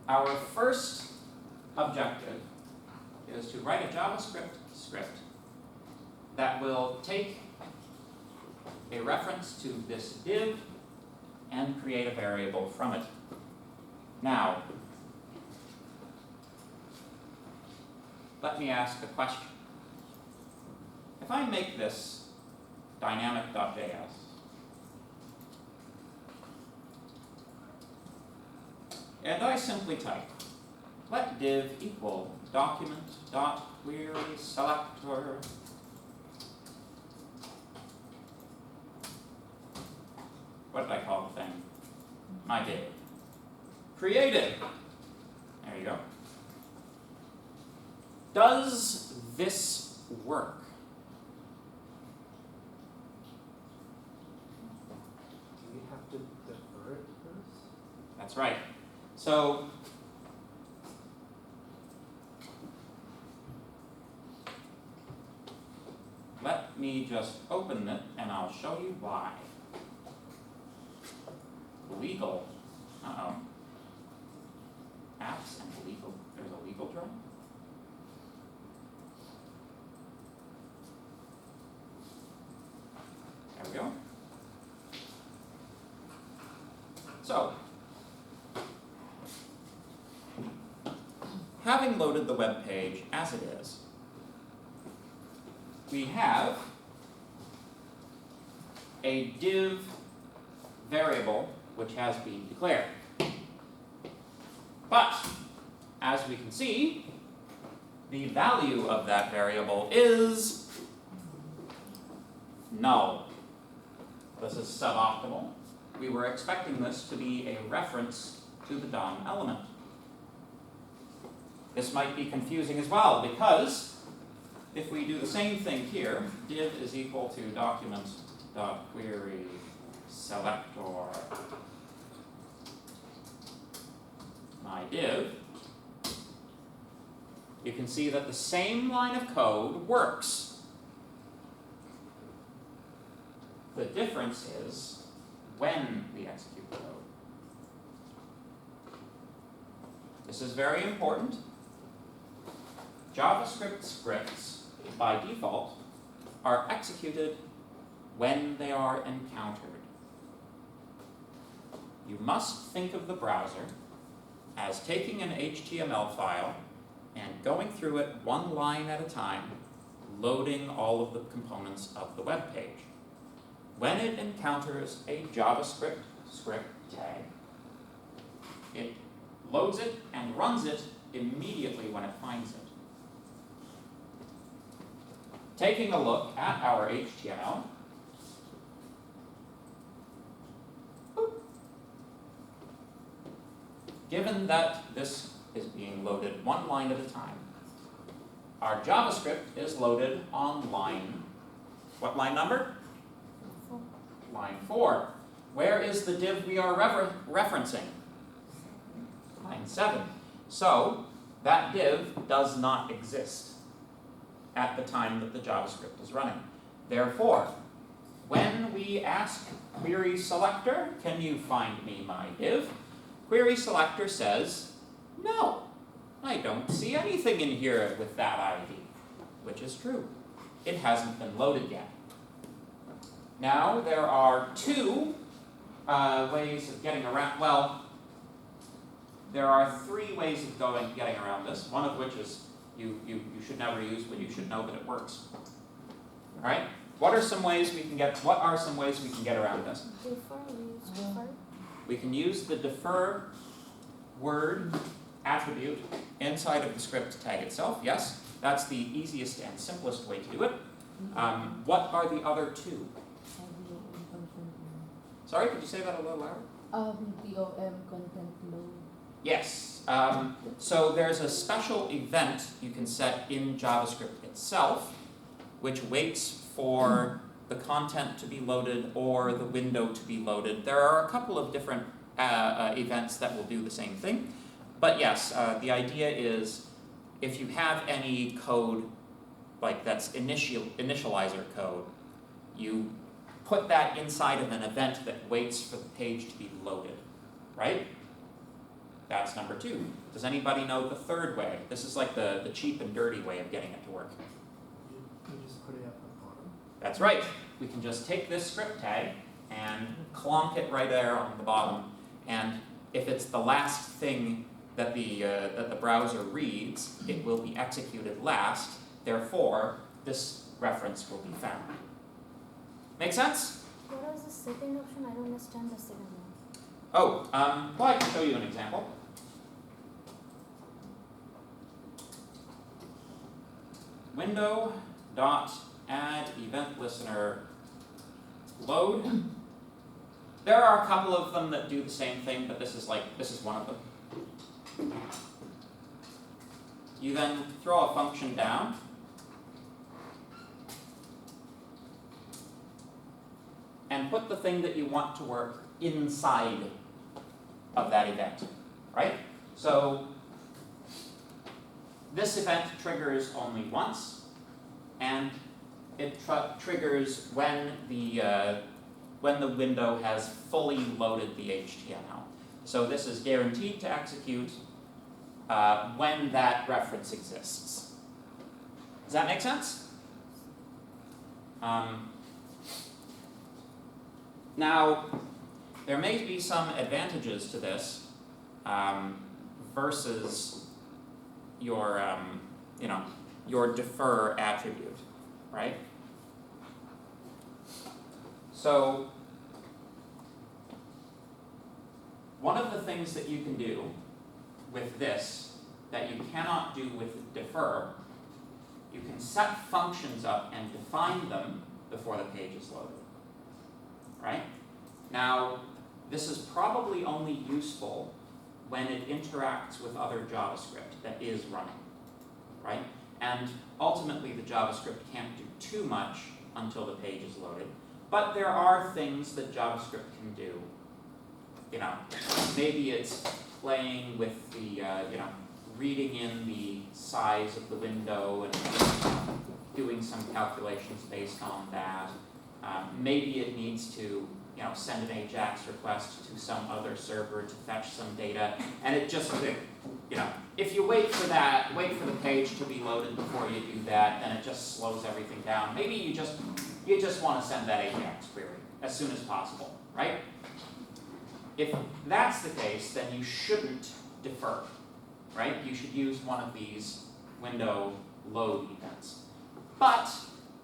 our first objective is to write a JavaScript script that will take a reference to this div and create a variable from it. Now, let me ask a question. If I make this dynamic.js. And I simply type, let div equal document.querySelector. What did I call the thing? My div. Created. There you go. Does this work? Do we have to defer it first? That's right. So let me just open it and I'll show you why. Legal. Uh-oh. Apps and legal. There's a legal drum. There we go. So, having loaded the web page as it is, we have a div variable which has been declared. But, as we can see, the value of that variable is null. This is suboptimal. We were expecting this to be a reference to the DOM element. This might be confusing as well, because if we do the same thing here, div is equal to document.querySelector my div, you can see that the same line of code works. The difference is when we execute the code. This is very important. JavaScript scripts, by default, are executed when they are encountered. You must think of the browser as taking an HTML file and going through it one line at a time, loading all of the components of the web page. When it encounters a JavaScript script tag, it loads it and runs it immediately when it finds it. Taking a look at our HTML, given that this is being loaded one line at a time, our JavaScript is loaded on line, what line number? Line 4. Where is the div we are referencing? Line 7. So, that div does not exist at the time that the JavaScript is running. Therefore, when we ask querySelector, can you find me my div? querySelector says, no, I don't see anything in here with that ID, which is true. It hasn't been loaded yet. Now, there are two ways of getting around, well, there are three ways of getting around this, one of which is you should never use, but you should know that it works. All right? What are some ways we can get around this? Defer, we use defer. We can use the defer word attribute inside of the script tag itself. Yes, that's the easiest and simplest way to do it. What are the other two? Sorry, could you say that a little louder? DOM content load. Yes. So there's a special event you can set in JavaScript itself, which waits for the content to be loaded or the window to be loaded. There are a couple of different events that will do the same thing. But yes, the idea is if you have any code like that's initializer code, you put that inside of an event that waits for the page to be loaded, right? That's number 2. Does anybody know the third way? This is like the cheap and dirty way of getting it to work. You just put it at the bottom. That's right. We can just take this script tag and clonk it right there on the bottom. And if it's the last thing that the browser reads, it will be executed last. Therefore, this reference will be found. Make sense? What was the second option? I don't understand the second one. Oh, well, I can show you an example. Window dot add event listener load. There are a couple of them that do the same thing, but this is one of them. You then throw a function down. And put the thing that you want to work inside of that event, right? So this event triggers only once, and it triggers when the window has fully loaded the HTML. So this is guaranteed to execute when that reference exists. Does that make sense? Now, there may be some advantages to this versus your defer attribute, right? So, one of the things that you can do with this that you cannot do with defer, you can set functions up and define them before the page is loaded, right? Now, this is probably only useful when it interacts with other JavaScript that is running, right? And ultimately, the JavaScript can't do too much until the page is loaded. But there are things that JavaScript can do. Maybe it's playing with the, reading in the size of the window and doing some calculations based on that. Maybe it needs to, send an AJAX request to some other server to fetch some data, and it just, if you wait for the page to be loaded before you do that, then it just slows everything down. Maybe you just want to send that AJAX query as soon as possible, right? If that's the case, then you shouldn't defer, right? You should use one of these window load events. But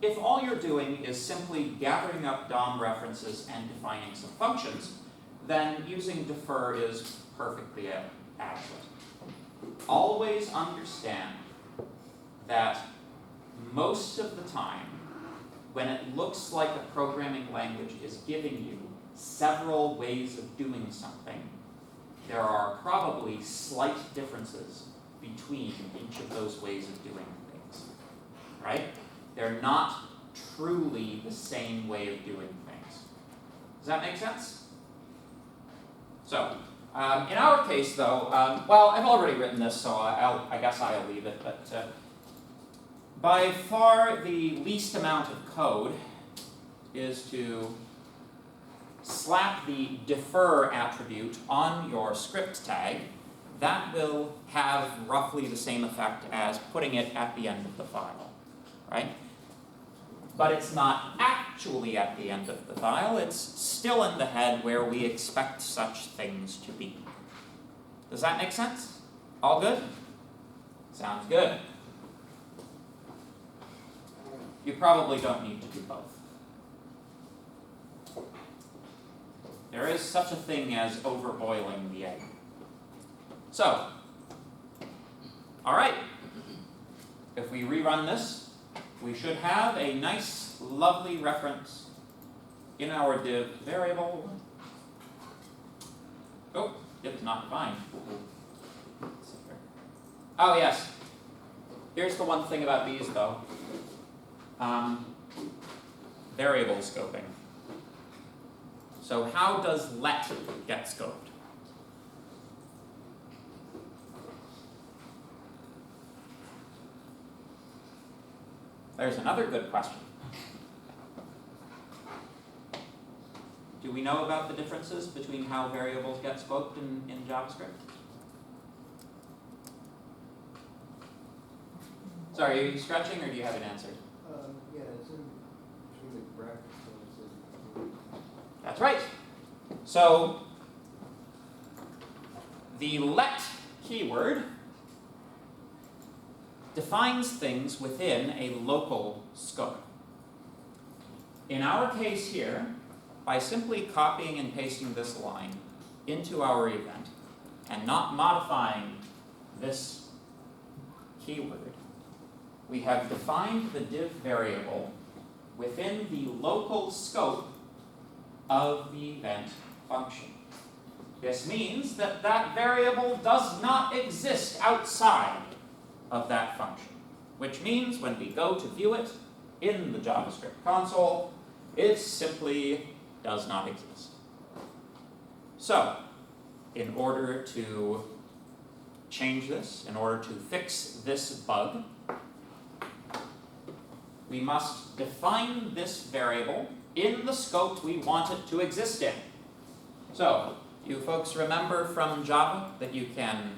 if all you're doing is simply gathering up DOM references and defining some functions, then using defer is perfectly adequate. Always understand that most of the time, when it looks like a programming language is giving you several ways of doing something, there are probably slight differences between each of those ways of doing things, right? They're not truly the same way of doing things. Does that make sense? So, in our case though, well, I've already written this, so I guess I'll leave it, but by far the least amount of code is to slap the defer attribute on your script tag. That will have roughly the same effect as putting it at the end of the file, right? But it's not actually at the end of the file, it's still in the head where we expect such things to be. Does that make sense? All good? Sounds good. You probably don't need to do both. There is such a thing as overboiling the egg. So, all right. If we rerun this, we should have a nice, lovely reference in our div variable. Oh, it's not defined. Oh yes. Here's the one thing about these though. Variable scoping. So how does let get scoped? There's another good question. Do we know about the differences between how variables get scoped in JavaScript? Sorry, are you stretching or do you have an answer? Yeah, it's in between the brackets. That's right. So the let keyword defines things within a local scope. in our case here, by simply copying and pasting this line into our event and not modifying this keyword, we have defined the div variable within the local scope of the event function. This means that that variable does not exist outside of that function, which means when we go to view it in the JavaScript console, it simply does not exist. So, in order to change this, in order to fix this bug, we must define this variable in the scope we want it to exist in. So, you folks remember from Java that you can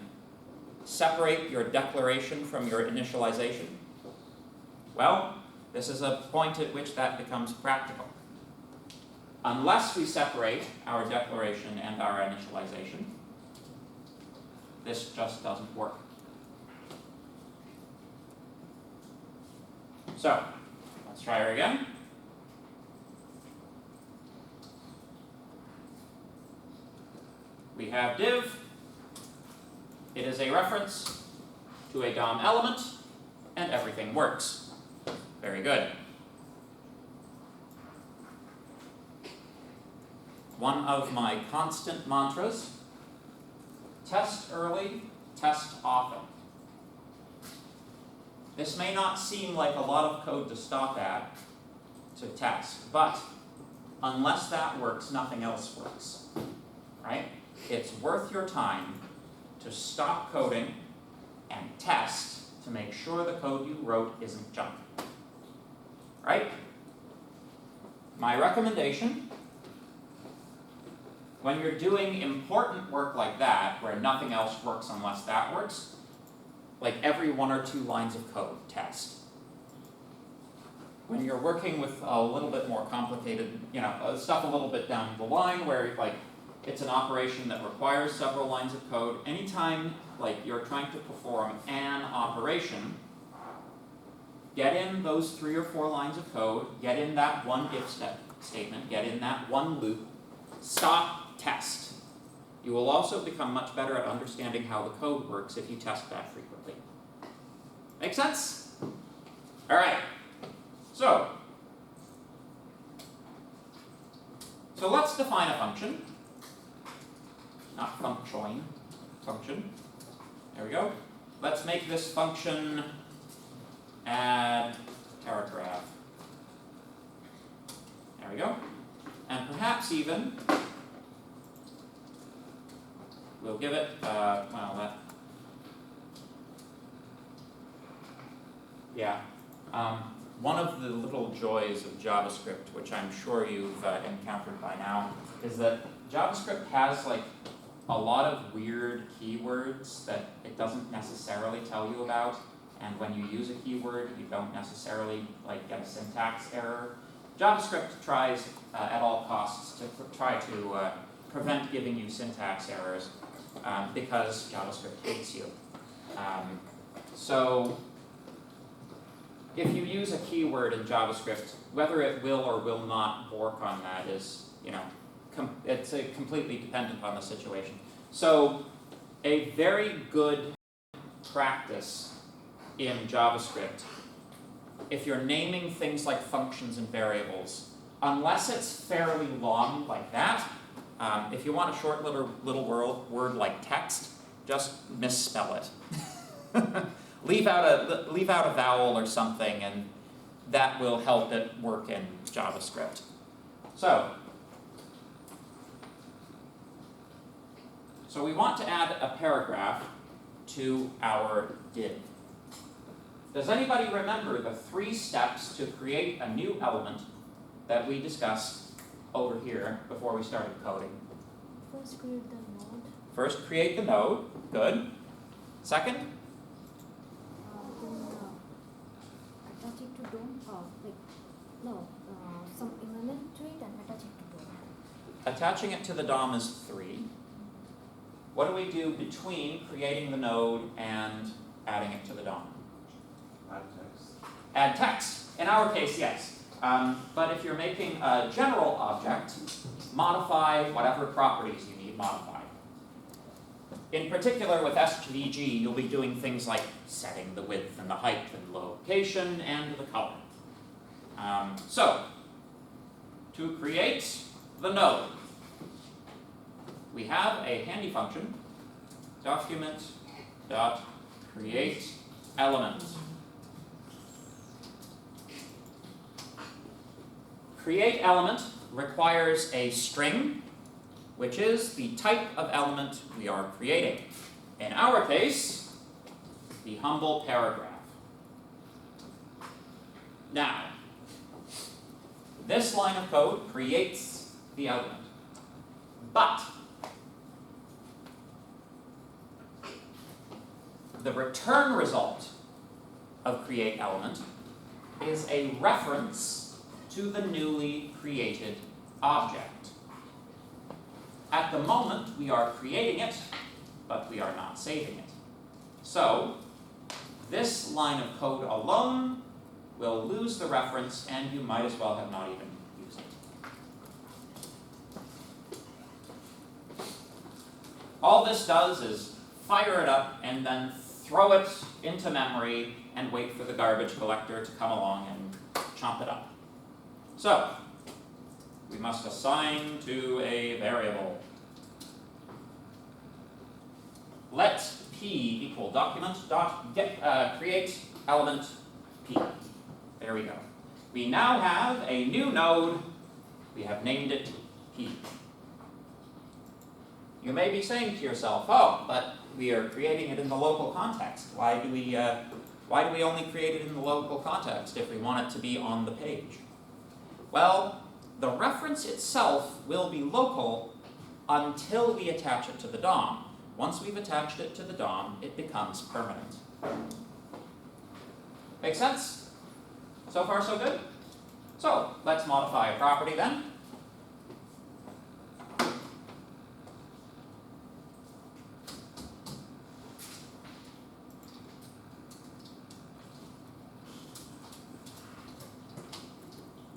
separate your declaration from your initialization? Well, this is a point at which that becomes practical. Unless we separate our declaration and our initialization, this just doesn't work. So, let's try her again. We have div. It is a reference to a DOM element, and everything works. Very good. One of my constant mantras: test early, test often. This may not seem like a lot of code to stop at, to test, but unless that works, nothing else works, right? It's worth your time to stop coding and test to make sure the code you wrote isn't junk, right? My recommendation, when you're doing important work like that, where nothing else works unless that works, like every 1 or 2 lines of code, test. When you're working with a little bit more complicated, stuff a little bit down the line where like it's an operation that requires several lines of code, anytime like you're trying to perform an operation, get in those 3 or 4 lines of code, get in that one if statement, get in that one loop, stop, test. You will also become much better at understanding how the code works if you test that frequently. Make sense? All right. So let's define a function. Not function, function. There we go. Let's make this function add paragraph. There we go. And perhaps even we'll give it, one of the little joys of JavaScript, which I'm sure you've encountered by now, is that JavaScript has like a lot of weird keywords that it doesn't necessarily tell you about, and when you use a keyword, you don't necessarily like get a syntax error. JavaScript tries at all costs to try to prevent giving you syntax errors because JavaScript hates you. So if you use a keyword in JavaScript, whether it will or will not work on that is, it's completely dependent on the situation. So a very good practice in JavaScript, if you're naming things like functions and variables, unless it's fairly long like that, if you want a short little word like text, just misspell it. leave out a vowel or something, and that will help it work in JavaScript. So we want to add a paragraph to our div. Does anybody remember the 3 steps to create a new element that we discussed over here before we started coding? First create the node. First create the node, good. Second? Then attach it to DOM. Some element to it and attach it to DOM. Attaching it to the DOM is 3. What do we do between creating the node and adding it to the DOM? Add text. Add text. In our case, yes. But if you're making a general object, modify whatever properties you need modified. In particular with SVG, you'll be doing things like setting the width and the height and location and the color. So, to create the node, we have a handy function, document.createElement. CreateElement requires a string, which is the type of element we are creating. In our case, the humble paragraph. Now, this line of code creates the element, but the return result of createElement is a reference to the newly created object. At the moment, we are creating it, but we are not saving it. So, this line of code alone will lose the reference, and you might as well have not even used it. All this does is fire it up and then throw it into memory and wait for the garbage collector to come along and chomp it up. So, we must assign to a variable. Let p equal document.createElement p. There we go. We now have a new node. We have named it p. You may be saying to yourself, oh, but we are creating it in the local context. Why do we only create it in the local context if we want it to be on the page? Well, the reference itself will be local until we attach it to the DOM. Once we've attached it to the DOM, it becomes permanent. Make sense? So far, so good? So, let's modify a property then.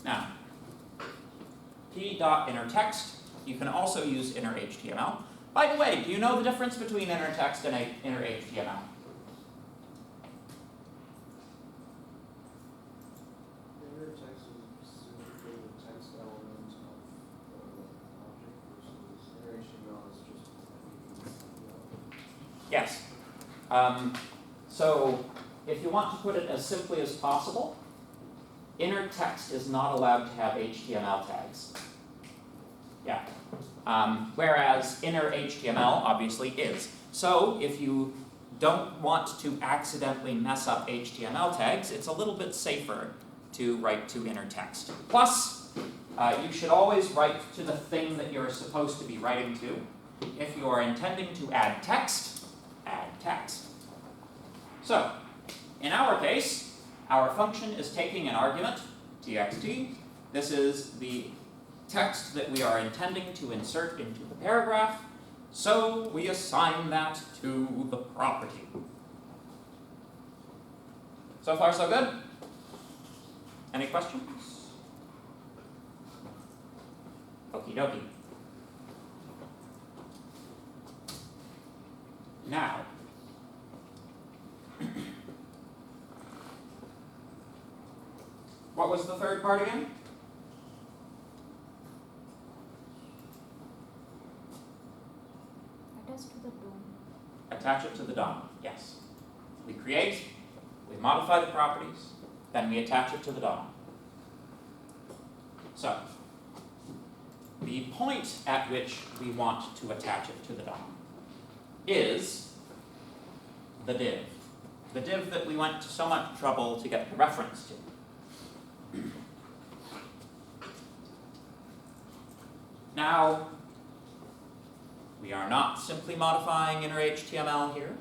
Now, p.innerText, you can also use inner HTML. By the way, do you know the difference between inner text and inner HTML? Inner text is specifically the text element of the object versus inner HTML is just Yes. So, if you want to put it as simply as possible, inner text is not allowed to have HTML tags. Yeah. Whereas inner HTML obviously is. So if you don't want to accidentally mess up HTML tags, it's a little bit safer to write to inner text. Plus, you should always write to the thing that you're supposed to be writing to. If you are intending to add text, add text. So, in our case, our function is taking an argument, txt. This is the text that we are intending to insert into the paragraph, so we assign that to the property. So far, so good? Any questions? Okie dokie. Now, what was the third part again? Attached to the DOM. Attach it to the DOM, yes. We create, we modify the properties, then we attach it to the DOM. So, the point at which we want to attach it to the DOM is the div. The div that we went to so much trouble to get the reference to. Now, we are not simply modifying inner HTML here.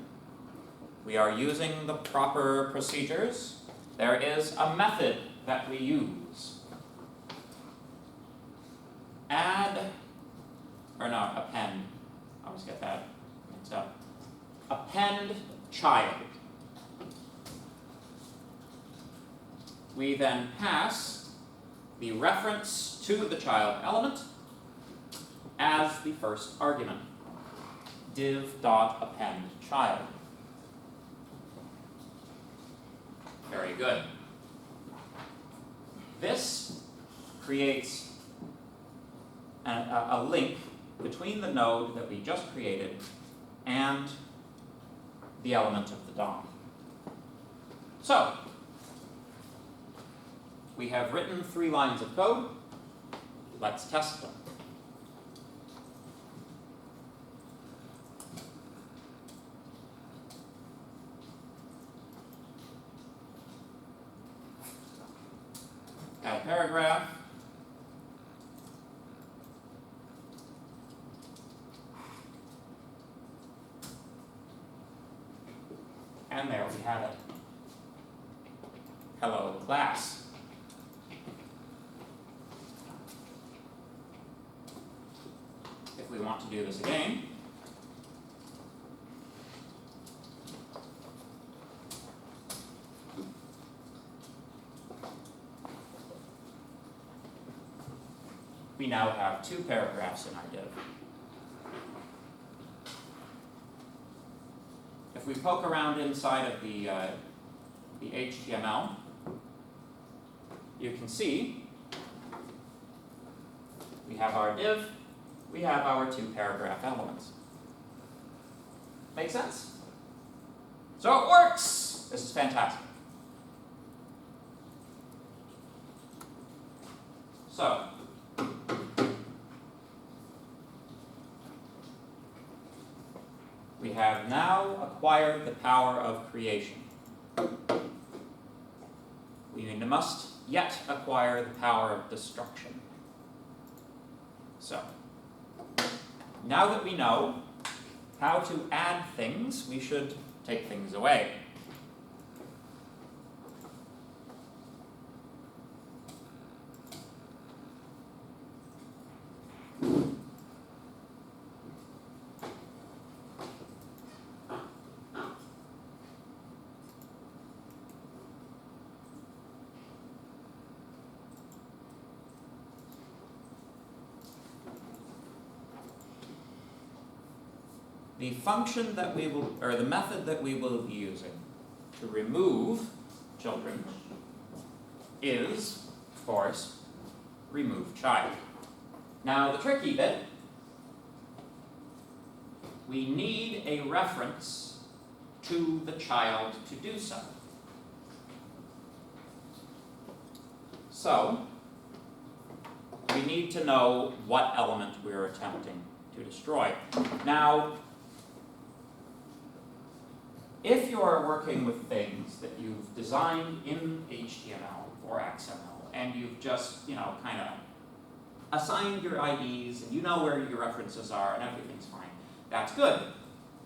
We are using the proper procedures. There is a method that we use. Append. I always get that mixed up. Append child. We then pass the reference to the child element as the first argument. Div.append child. Very good. This creates a link between the node that we just created and the element of the DOM. So, we have written 3 lines of code. Let's test them. Add paragraph. And there we have it. Hello, class. If we want to do this again, we now have 2 paragraphs in our div. If we poke around inside of the HTML, you can see we have our div, we have our 2 paragraph elements. Make sense? So it works! This is fantastic. So, we have now acquired the power of creation. We must yet acquire the power of destruction. So, now that we know how to add things, we should take things away. The function that we will, or the method that we will be using to remove children is, of course, remove child. Now the tricky bit, we need a reference to the child to do so. So, we need to know what element we're attempting to destroy. Now, if you're working with things that you've designed in HTML or XML, and you've just, kind of assigned your IDs, and you know where your references are, and everything's fine, that's good.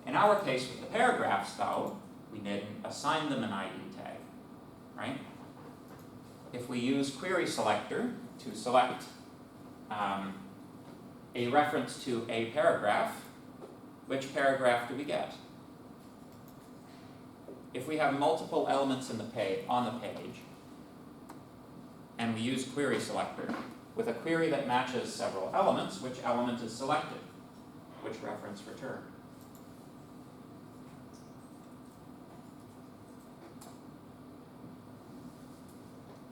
In our case with the paragraphs, though, we didn't assign them an ID tag, right? If we use query selector to select a reference to a paragraph, which paragraph do we get? If we have multiple elements in the on the page, and we use query selector, with a query that matches several elements, which element is selected? Which reference returned?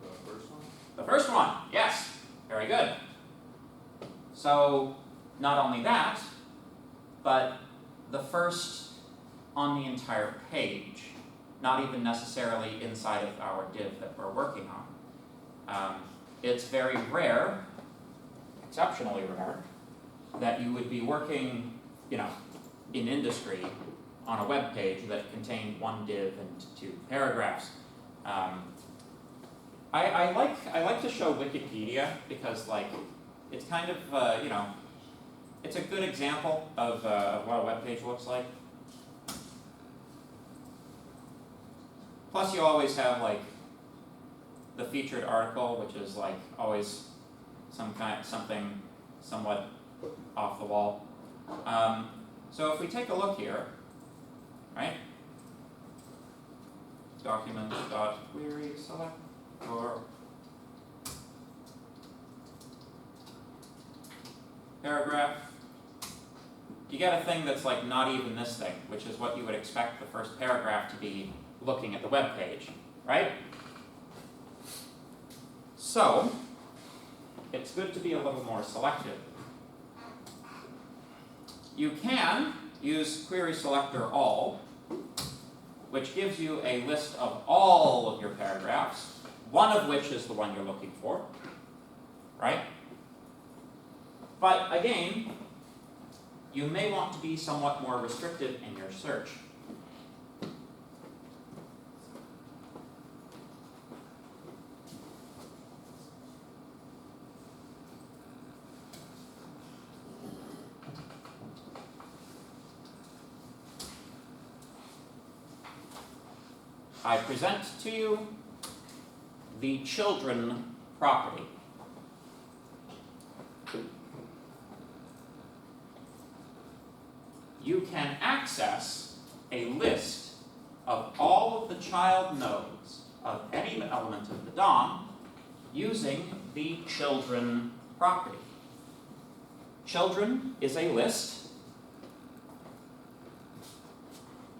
The first one? The first one, yes, very good. So, not only that, but the first on the entire page, not even necessarily inside of our div that we're working on. It's very rare, exceptionally rare, that you would be working, in industry on a web page that contained 1 div and 2 paragraphs. I like to show Wikipedia because it's kind of it's a good example of what a web page looks like. Plus, you always have the featured article, which is always something somewhat off the wall. So if we take a look here, right? Document.query select or paragraph, you get a thing that's like not even this thing, which is what you would expect the first paragraph to be looking at the web page, right? So, it's good to be a little more selective. You can use query selector all, which gives you a list of all of your paragraphs, one of which is the one you're looking for, right? But again, you may want to be somewhat more restrictive in your search. I present to you the children property. You can access a list of all of the child nodes of any element of the DOM using the children property. Children is a list.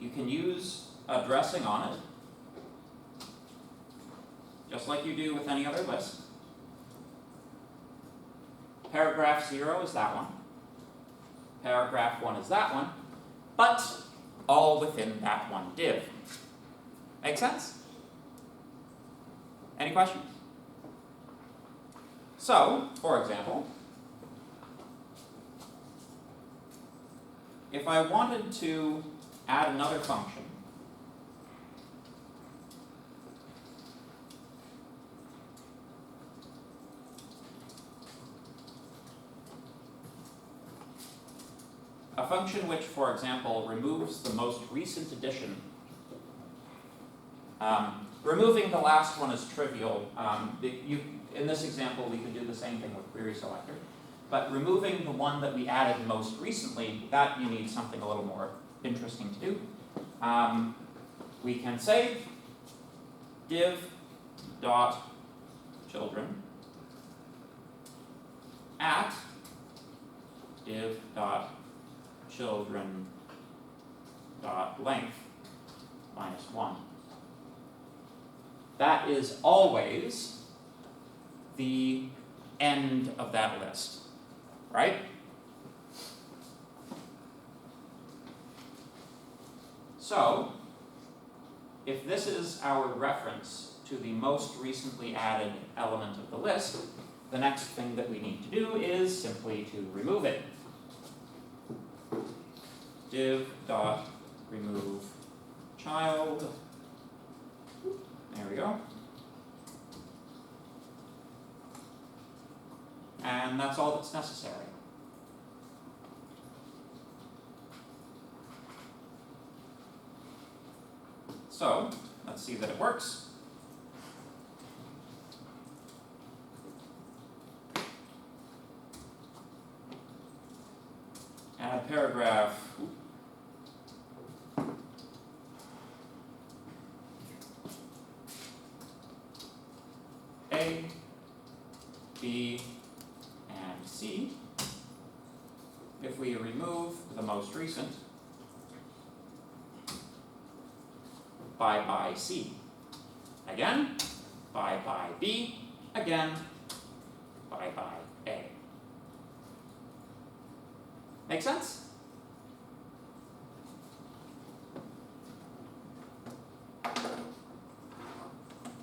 You can use addressing on it, just like you do with any other list. Paragraph 0 is that one. Paragraph 1 is that one, but all within that one div. Make sense? Any questions? So, for example, if I wanted to add another function, a function which, for example, removes the most recent addition. Removing the last one is trivial. In this example, we could do the same thing with query selector. But removing the one that we added most recently, that you need something a little more interesting to do. We can say div dot children at div dot children dot length -1. That is always the end of that list, right? So, if this is our reference to the most recently added element of the list, the next thing that we need to do is simply to remove it. Div dot remove child. There we go. And that's all that's necessary. So, let's see that it works. Add paragraph. A, B, and C. If we remove the most recent, by C. Again, by B. Again, by A. Make sense?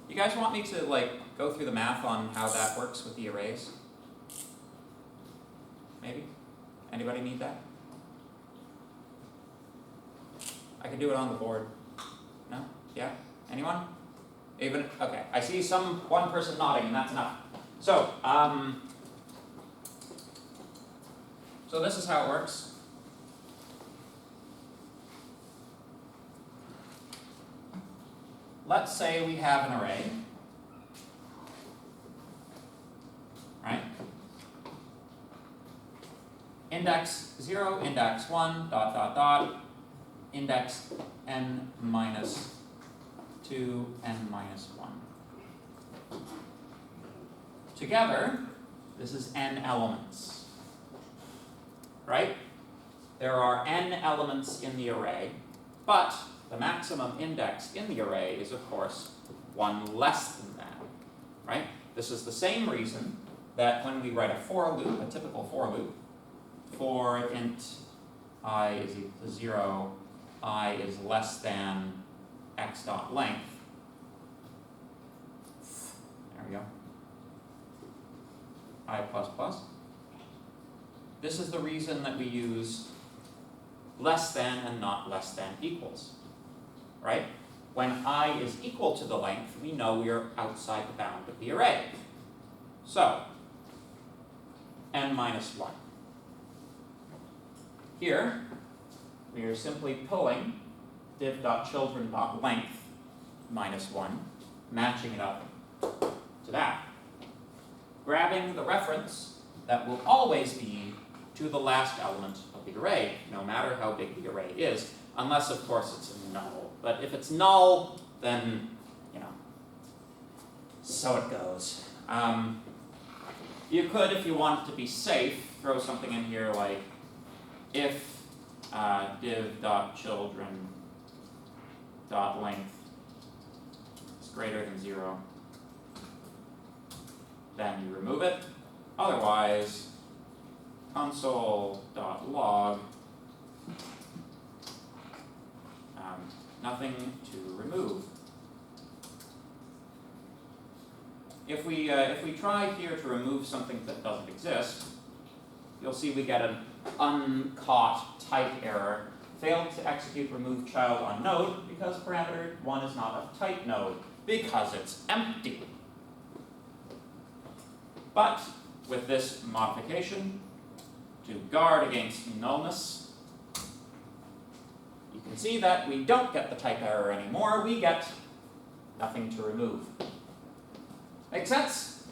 You guys want me to go through the math on how that works with the arrays? Maybe? Anybody need that? I can do it on the board. No? Yeah? Anyone? Even? Okay. I see one person nodding, and that's enough. So, so this is how it works. Let's say we have an array, right? Index 0, index 1, ... index n minus 2, n minus 1. Together, this is n elements. right? There are n elements in the array, but the maximum index in the array is, of course, one less than that, right? This is the same reason that when we write a for loop, a typical for loop, for int I is equal to 0, I is less than x dot length. There we go. I plus plus. This is the reason that we use less than and not less than equals, right? When I is equal to the length, we know we are outside the bound of the array. So, n minus 1. Here, we are simply pulling div.children.length minus 1, matching it up to that. Grabbing the reference that will always be to the last element of the array, no matter how big the array is, unless, of course, it's null. But if it's null, then, so it goes. You could, if you want to be safe, throw something in here like if div.children.length is greater than 0, then you remove it. Otherwise, console.log, nothing to remove. If we try here to remove something that doesn't exist, you'll see we get an uncaught type error. Failed to execute remove child on node because parameter 1 is not a type node, because it's empty. But with this modification, to guard against nullness, you can see that we don't get the type error anymore, we get nothing to remove. Make sense?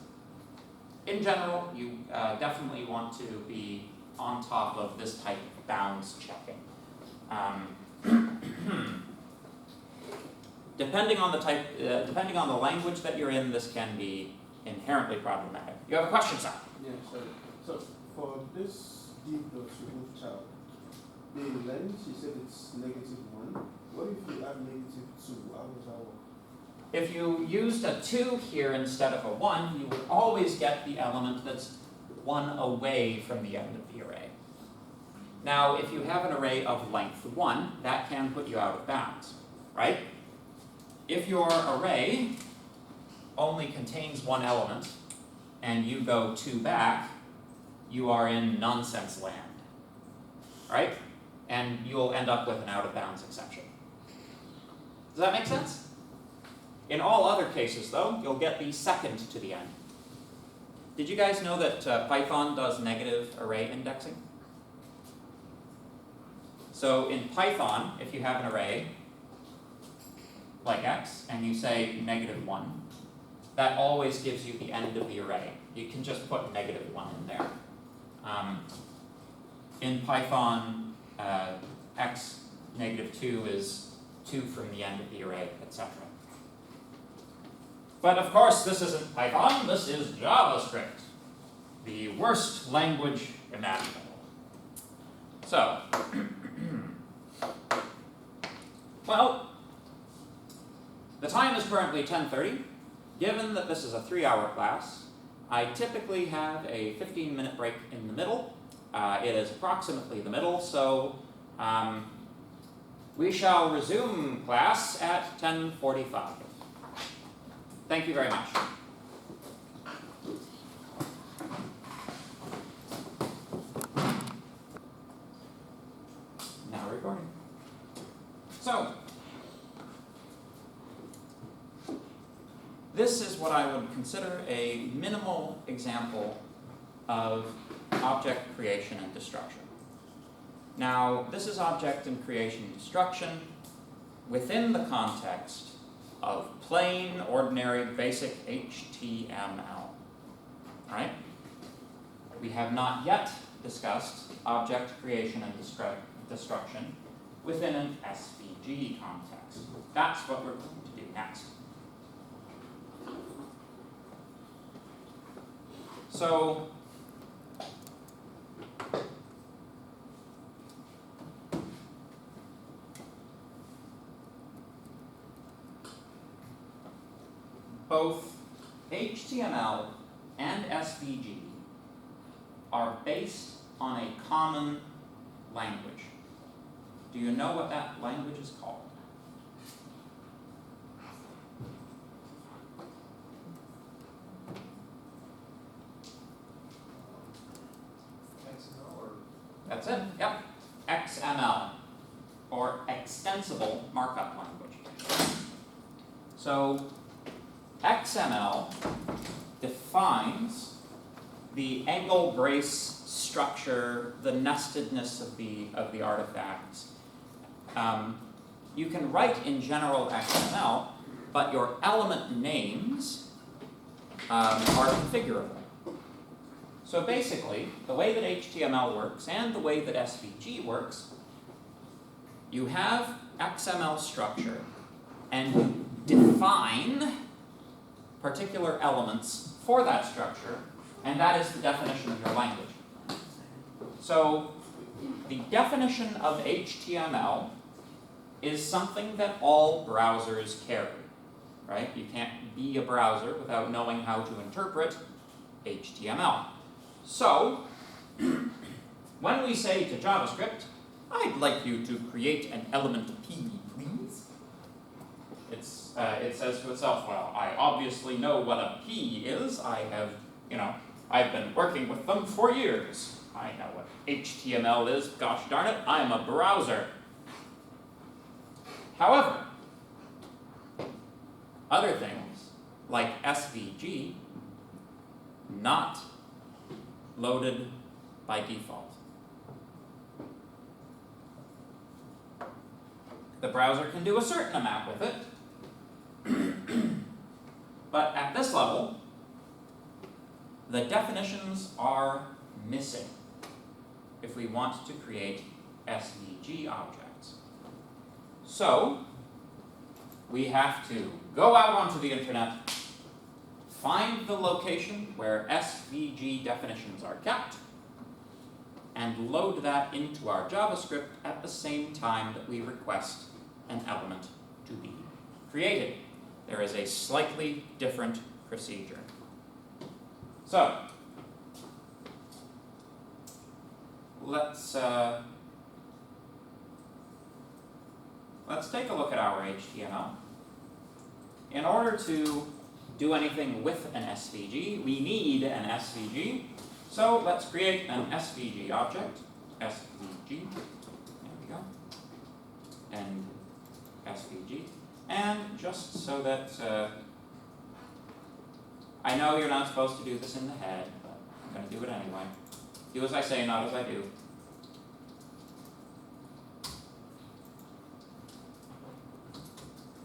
In general, you definitely want to be on top of this type of bounds checking. Depending on the language that you're in, this can be inherently problematic. You have a question, sir? Yeah, sorry. So for this div.remove child, the length, you said it's -1. What if you add -2? How does that work? If you used a 2 here instead of a 1, you would always get the element that's 1 away from the end of the array. Now, if you have an array of length 1, that can put you out of bounds, right? If your array only contains 1 element, and you go 2 back, you are in nonsense land, right? And you'll end up with an out of bounds exception. Does that make sense? In all other cases, though, you'll get the second to the end. Did you guys know that Python does negative array indexing? So in Python, if you have an array like x, and you say -1, that always gives you the end of the array. You can just put -1 in there. In Python, x -2 is 2 from the end of the array, etc. But of course, this isn't Python, this is JavaScript, the worst language imaginable. So, well, the time is currently 10:30. Given that this is a 3-hour class, I typically have a 15-minute break in the middle. It is approximately the middle, so we shall resume class at 10:45. Thank you very much. Now recording. So, this is what I would consider a minimal example of object creation and destruction. Now, this is object and creation and destruction within the context of plain, ordinary, basic HTML. Right? We have not yet discussed object creation and destruction within an SVG context. That's what we're going to do next. So, both HTML and SVG are based on a common language. Do you know what that language is called? XML or That's it, yep. XML, or Extensible Markup Language. So, XML defines the angle brace structure, the nestedness of the artifacts. You can write in general XML, but your element names are configurable. So basically, the way that HTML works and the way that SVG works, you have XML structure and you define particular elements for that structure, and that is the definition of your language. So the definition of HTML is something that all browsers carry, right? You can't be a browser without knowing how to interpret HTML. So, when we say to JavaScript, I'd like you to create an element P, please, it says to itself, well, I obviously know what a P is. I've been working with them for years. I know what HTML is. Gosh darn it, I'm a browser. However, other things like SVG, not loaded by default. The browser can do a certain amount with it, but at this level, the definitions are missing if we want to create SVG objects. So, we have to go out onto the internet, find the location where SVG definitions are kept, and load that into our JavaScript at the same time that we request an element to be created. There is a slightly different procedure. So, let's take a look at our HTML. In order to do anything with an SVG, we need an SVG. So let's create an SVG object, SVG, there we go, and SVG. And just so that, I know you're not supposed to do this in the head, but I'm going to do it anyway. Do as I say, not as I do.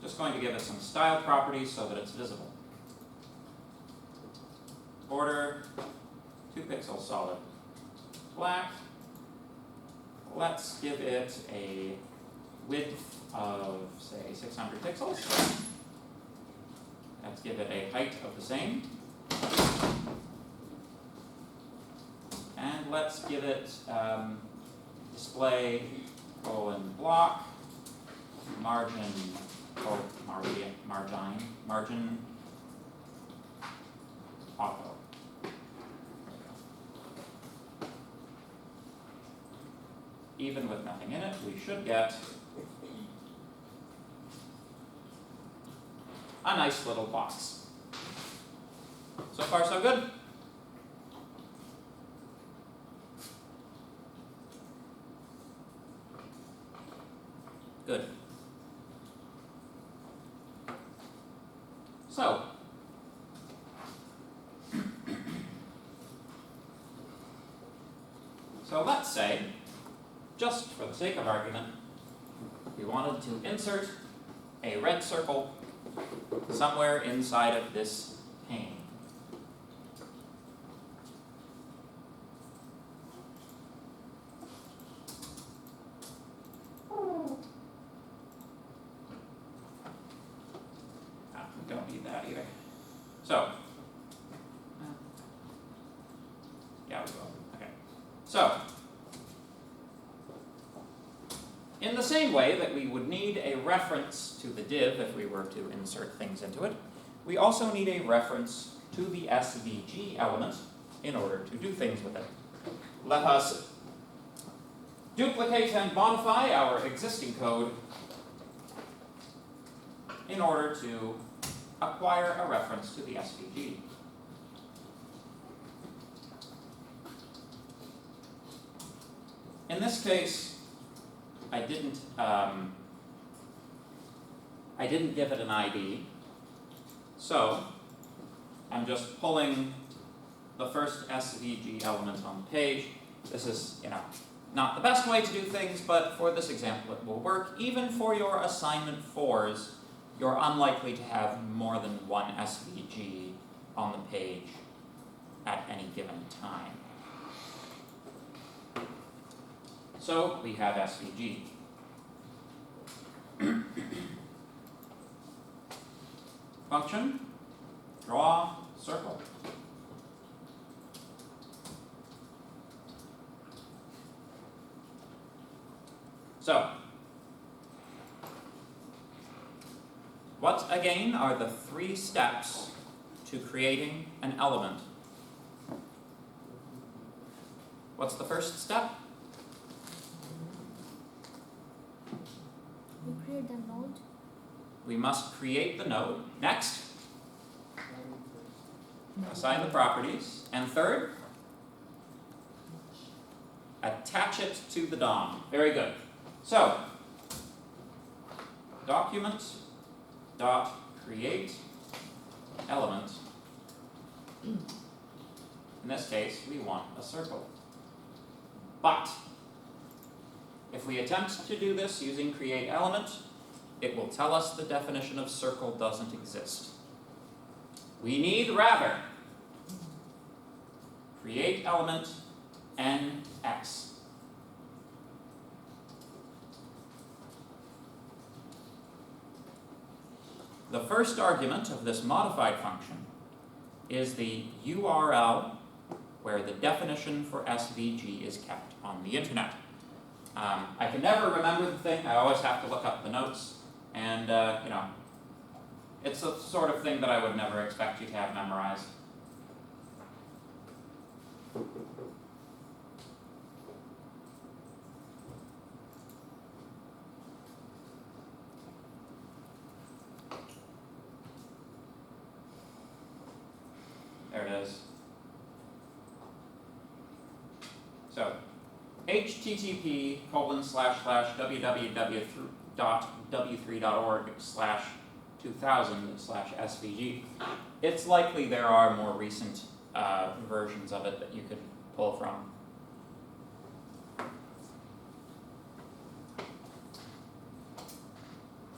Just going to give it some style properties so that it's visible. Border, 2 pixels solid. Black. Let's give it a width of, say, 600 pixels. Let's give it a height of the same. And let's give it display :block, margin, margin, auto. Even with nothing in it, we should get a nice little box. So far, so good? Good. So, let's say, just for the sake of argument, we wanted to insert a red circle somewhere inside of this pane. We don't need that either. So, yeah, we will. Okay. So, in the same way that we would need a reference to the div if we were to insert things into it, we also need a reference to the SVG element in order to do things with it. Let us duplicate and modify our existing code in order to acquire a reference to the SVG. In this case, I didn't give it an ID, so I'm just pulling the first SVG element on the page. This is, not the best way to do things, but for this example it will work. Even for your assignment 4s, you're unlikely to have more than one SVG on the page at any given time. So we have SVG. Function, draw circle. So, what again are the 3 steps to creating an element? What's the first step? We create the node. We must create the node. Next, assign the properties. And third, attach it to the DOM. Very good. So, document dot create element. In this case, we want a circle. But if we attempt to do this using create element, it will tell us the definition of circle doesn't exist. We need rather create element nx. The first argument of this modified function is the URL where the definition for SVG is kept on the internet. I can never remember the thing. I always have to look up the notes. And, it's the sort of thing that I would never expect you to have memorized. There it is. So, http://www.w3.org/2000/SVG. It's likely there are more recent versions of it that you could pull from.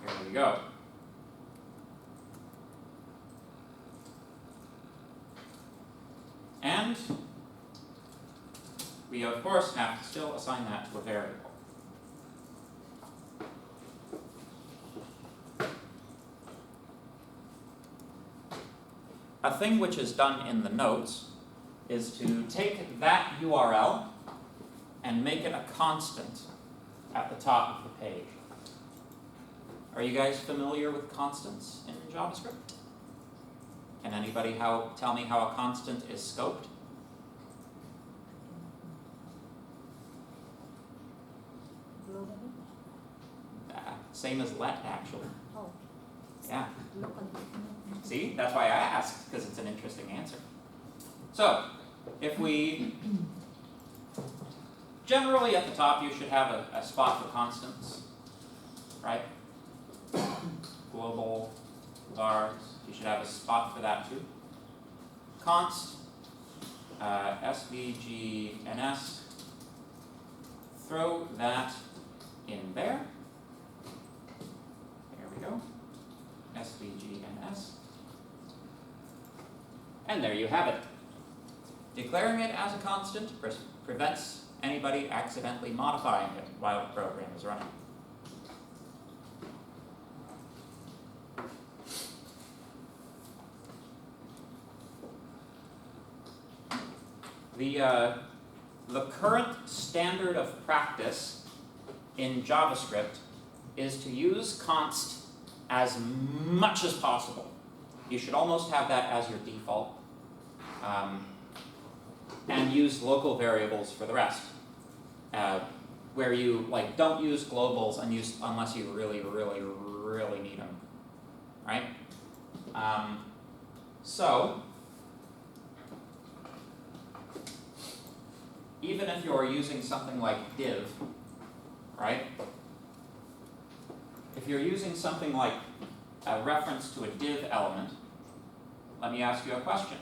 Here we go. And we of course have to still assign that to a variable. A thing which is done in the notes is to take that URL and make it a constant at the top of the page. Are you guys familiar with constants in JavaScript? Can anybody tell me how a constant is scoped? Globally. Same as let, actually. Oh. Yeah. Locally. See, that's why I asked, because it's an interesting answer. So, if we, generally at the top you should have a spot for constants, right? Global vars, you should have a spot for that too. Const, SVGNS, throw that in there. There we go, SVGNS. And there you have it. Declaring it as a constant prevents anybody accidentally modifying it while the program is running. The current standard of practice in JavaScript is to use const as much as possible. you should almost have that as your default. And use local variables for the rest. Where you like don't use globals unless you really, really, really need them, right? So even if you're using something like div, right? If you're using something like a reference to a div element, let me ask you a question.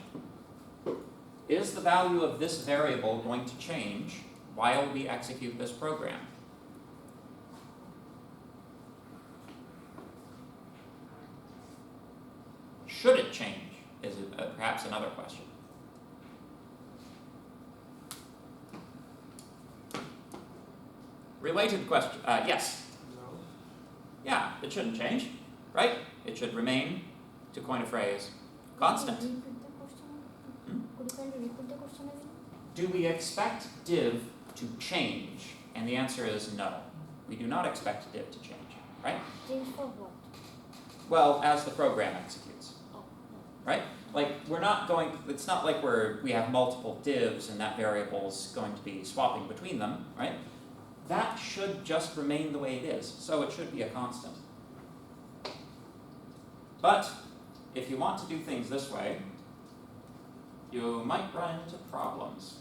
Is the value of this variable going to change while we execute this program? Should it change is perhaps another question. Related question, yes. No. Yeah, it shouldn't change, right? It should remain, to coin a phrase, constant. Could you repeat the question? Hmm? Could you kindly repeat the question again? Do we expect div to change? And the answer is no. We do not expect div to change, right? Change for what? Well, as the program executes, Oh, right? Like we're not going, it's not like we have multiple divs and that variable's going to be swapping between them, right? That should just remain the way it is, so it should be a constant. But if you want to do things this way, you might run into problems.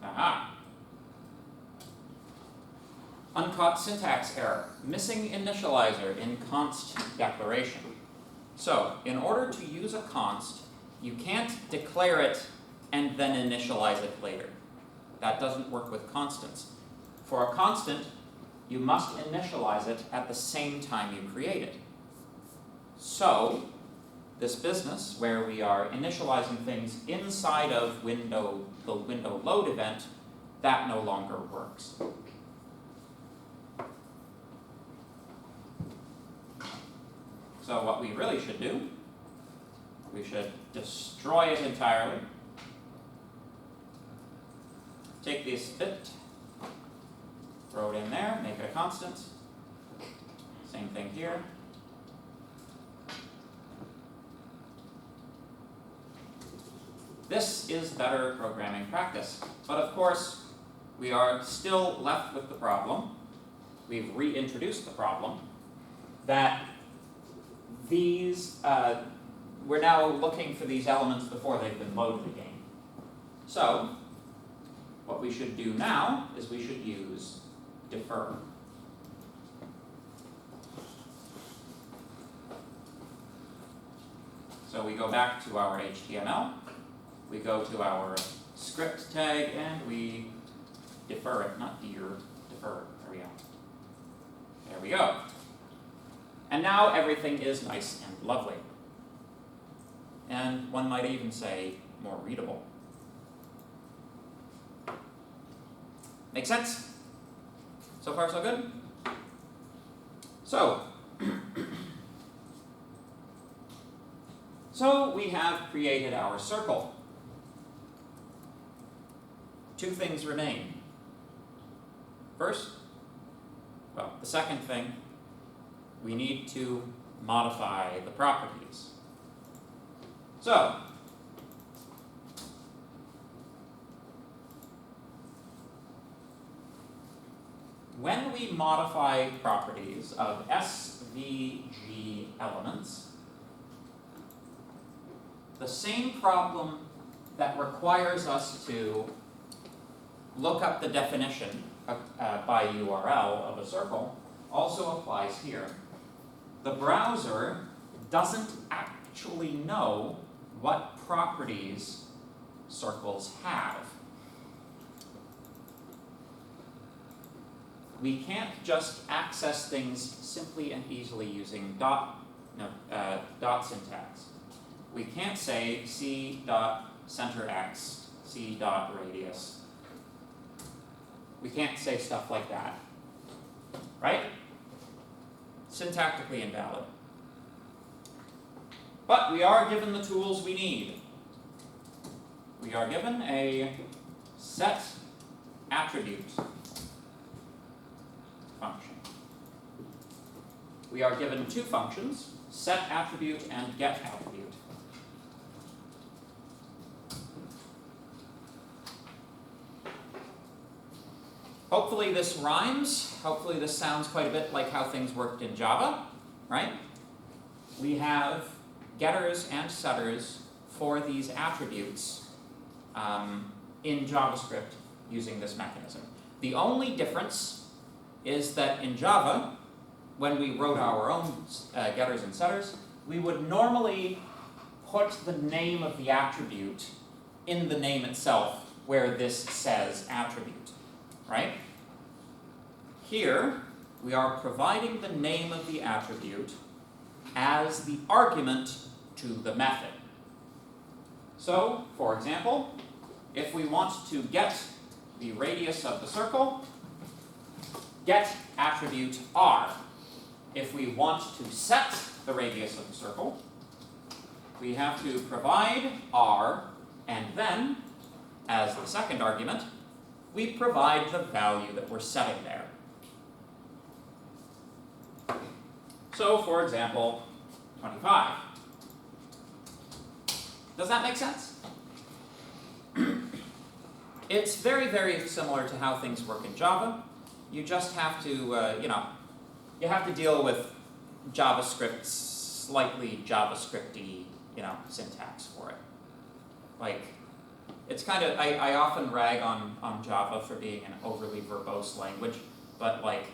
Aha! Uncaught syntax error. Missing initializer in const declaration. So, in order to use a const, you can't declare it and then initialize it later. That doesn't work with constants. For a constant, you must initialize it at the same time you create it. So, this business where we are initializing things inside of the window load event, that no longer works. So what we really should do, we should destroy it entirely. Take this bit, throw it in there, make it a constant. Same thing here. This is better programming practice. But of course, we are still left with the problem. We've reintroduced the problem that we're now looking for these elements before they've been loaded again. So, what we should do now is we should use defer. So we go back to our HTML, we go to our script tag, and we defer it, not defer. There we go. There we go. And now everything is nice and lovely. And one might even say more readable. Make sense? So far so good? So we have created our circle. Two things remain. First, well, the second thing, we need to modify the properties. So, when we modify properties of SVG elements, the same problem that requires us to look up the definition by URL of a circle also applies here. The browser doesn't actually know what properties circles have. We can't just access things simply and easily using dot syntax. We can't say c.centerx, c.radius. We can't say stuff like that, right? Syntactically invalid. But we are given the tools we need. We are given a set attribute function. we are given two functions, set attribute and get attribute. Hopefully this rhymes. Hopefully this sounds quite a bit like how things worked in Java, right? We have getters and setters for these attributes in JavaScript using this mechanism. The only difference is that in Java, when we wrote our own getters and setters, we would normally put the name of the attribute in the name itself where this says attribute, right? Here, we are providing the name of the attribute as the argument to the method. So, for example, if we want to get the radius of the circle, get attribute r. If we want to set the radius of the circle, we have to provide r, and then, as the second argument, we provide the value that we're setting there. So, for example, 25. Does that make sense? It's very, very similar to how things work in Java. You just have to, you have to deal with JavaScript's slightly JavaScripty, syntax for it. Like, it's kind of, I often rag on Java for being an overly verbose language, but like,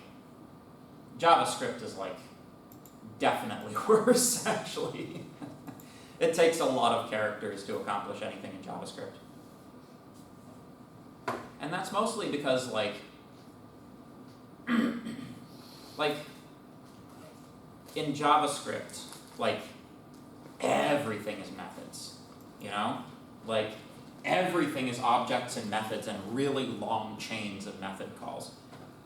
JavaScript is like, definitely worse, actually. It takes a lot of characters to accomplish anything in JavaScript. And that's mostly because, like in JavaScript, like, everything is methods, Like, everything is objects and methods and really long chains of method calls.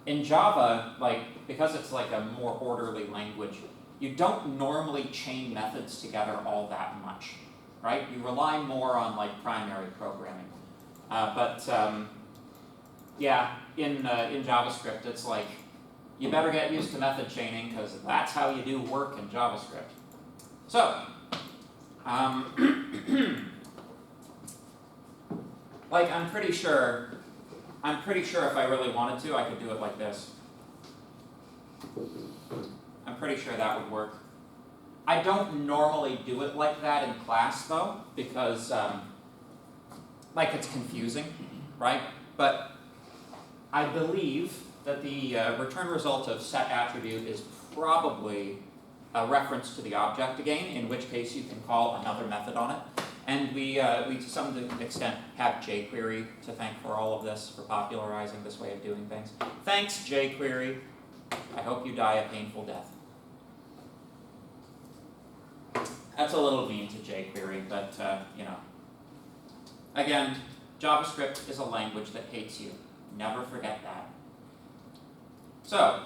In Java, like, because it's like a more orderly language, you don't normally chain methods together all that much, right? You rely more on, like, primary programming. Yeah, in JavaScript, it's like, you better get used to method chaining, because that's how you do work in JavaScript. So, like, I'm pretty sure if I really wanted to, I could do it like this. I'm pretty sure that would work. I don't normally do it like that in class, though, because, like, it's confusing, right? But I believe that the return result of set attribute is probably a reference to the object again, in which case you can call another method on it. And we to some extent have jQuery to thank for all of this, for popularizing this way of doing things. Thanks, jQuery. I hope you die a painful death. That's a little mean to jQuery, but Again, JavaScript is a language that hates you. Never forget that. So,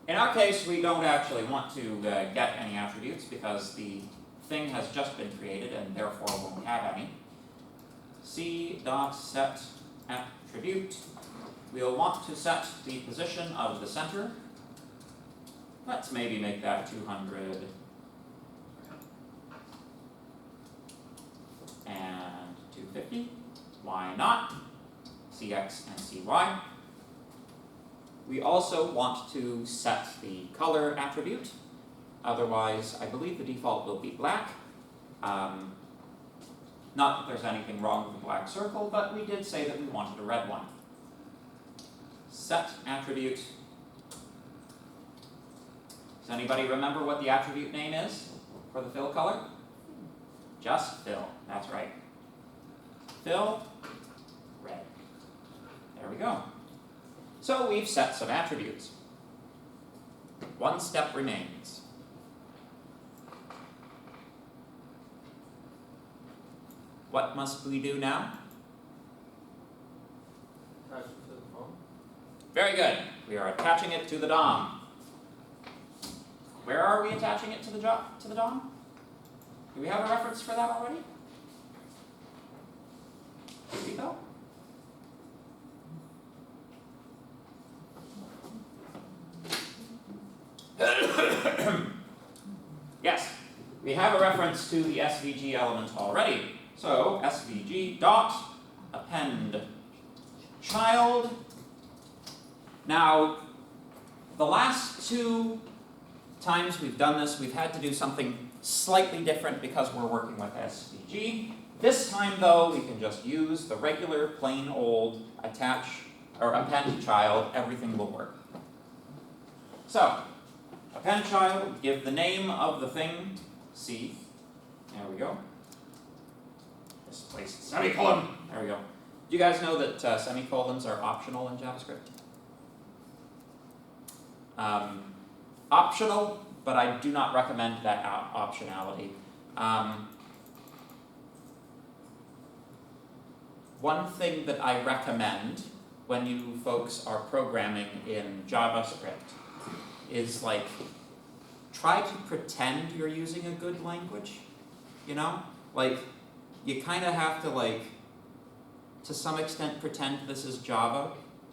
in our case, we don't actually want to get any attributes because the thing has just been created and therefore won't have any. C.set attribute. We'll want to set the position of the center. Let's maybe make that 200. And 250. Why not? Cx and Cy. We also want to set the color attribute. Otherwise, I believe the default will be black. Not that there's anything wrong with the black circle, but we did say that we wanted a red one. Set attribute. Does anybody remember what the attribute name is for the fill color? Just fill, that's right. Fill, red. There we go. So we've set some attributes. One step remains. What must we do now? Attach it to the phone. Very good. We are attaching it to the DOM. Where are we attaching it to the DOM? Do we have a reference for that already? Here we go. we have a reference to the SVG element already. So SVG dot append child. Now, the last two times we've done this, we've had to do something slightly different because we're working with SVG. This time, though, we can just use the regular, plain old attach or append child. Everything will work. So, append child, give the name of the thing, C. There we go. Displace semicolon. There we go. Do you guys know that semicolons are optional in JavaScript? Optional, but I do not recommend that optionality. One thing that I recommend when you folks are programming in JavaScript is like, try to pretend you're using a good language, you know? Like, you kind of have to like, to some extent pretend this is Java,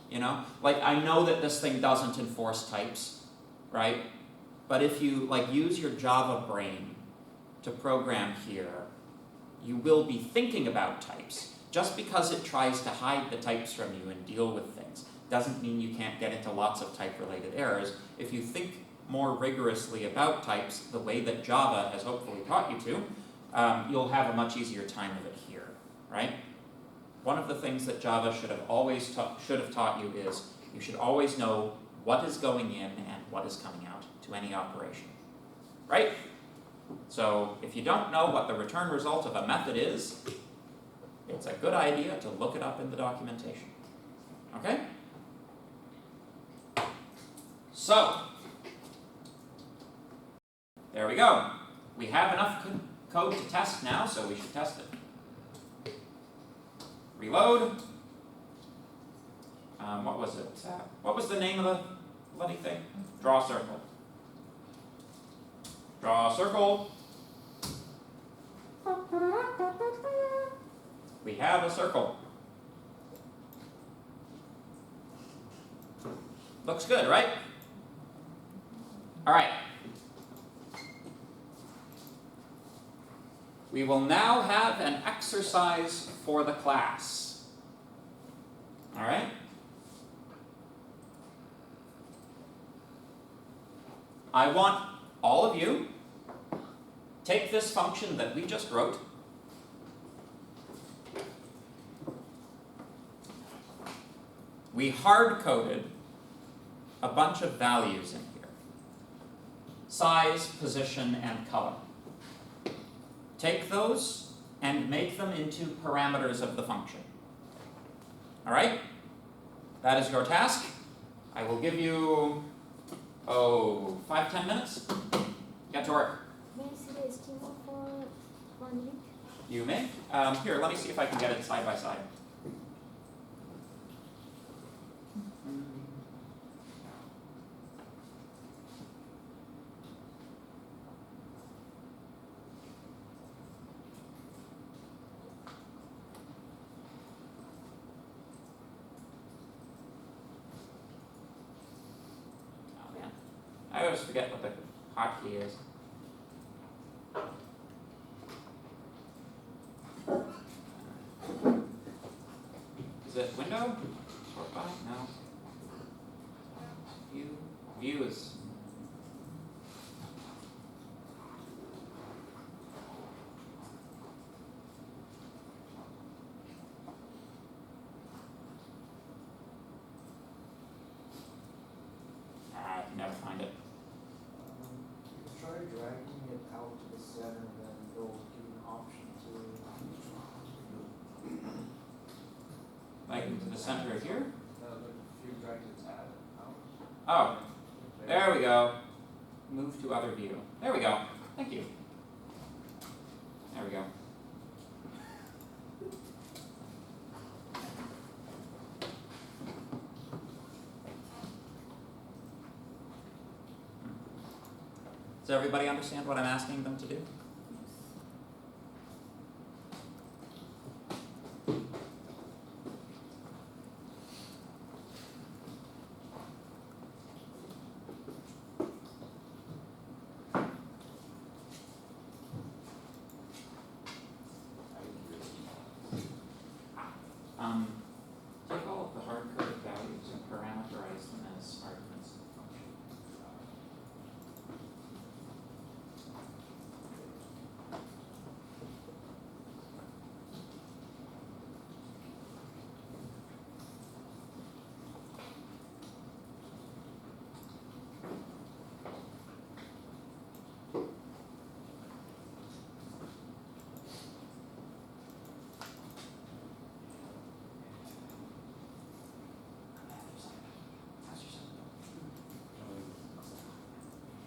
you know? Like, I know that this thing doesn't enforce types, right? But if you like use your Java brain to program here, you will be thinking about types. Just because it tries to hide the types from you and deal with things doesn't mean you can't get into lots of type-related errors. If you think more rigorously about types, the way that Java has hopefully taught you to, you'll have a much easier time of it here, right? One of the things that Java should have taught you is you should always know what is going in and what is coming out to any operation, right? So if you don't know what the return result of a method is, it's a good idea to look it up in the documentation, okay? So, there we go. We have enough code to test now, so we should test it. Reload. What was it? What was the name of the bloody thing? Draw circle. Draw circle. We have a circle. Looks good, right? All right. We will now have an exercise for the class. All right? I want all of you take this function that we just wrote, we hard-coded a bunch of values in here. Size, position, and color. Take those and make them into parameters of the function. All right? That is your task. I will give you, 5-10 minutes. Get to work. May I see the schema for 1 week? You may. Here, let me see if I can get it side by side. I always forget what the hotkey is. Is it window? Sort by? No. View. View is. I can never find it. Try dragging it out to the center, then it'll give you an option to. Like into the center of here? If you drag the tab out. Oh, there we go. Move to other view. There we go. Thank you. There we go. Does everybody understand what I'm asking them to do? Take all of the hard-coded values and parameterize them as arguments of the function.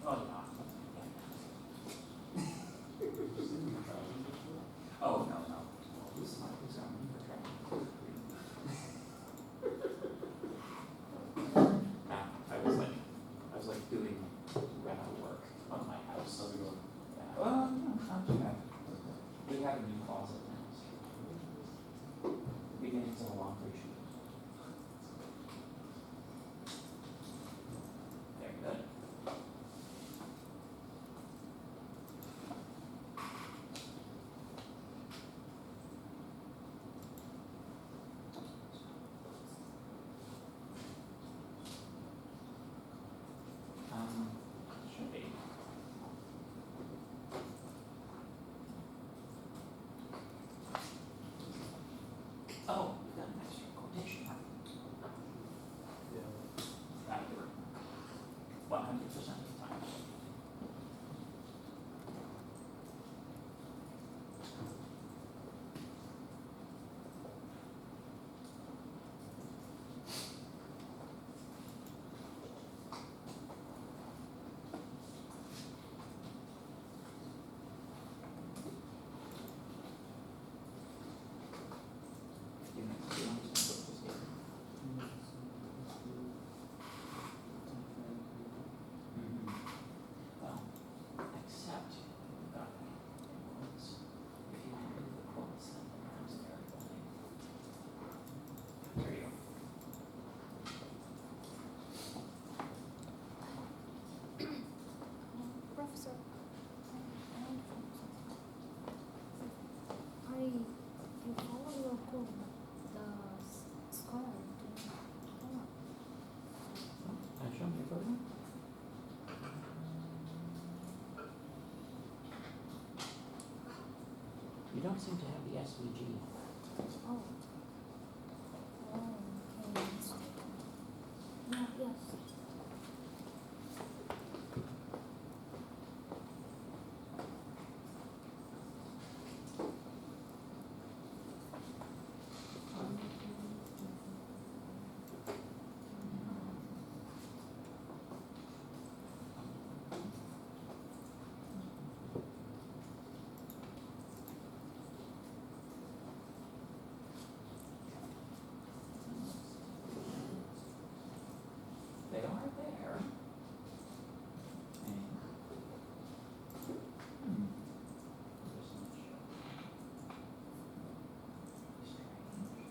Oh, no. Oh, no, no. This is my exam for trouble. I was like doing rental work on my house. How's it going? Yeah. Well, no, not too bad. We have a new closet now. So. Beginnings of a laundry chute. Very good. Should be. Oh, we've got an extra quotation mark. Yeah. That would work 100% of the time. You know, you don't just put this here. Well, except you've got quotes. If you want to do the quotes, then it becomes a variable name. There you go. Professor, I follow your code, the square. Can I show me your program? You don't seem to have the SVG. Oh. Oh, okay. Yeah, yes. They are there. And, just not sure. Strange.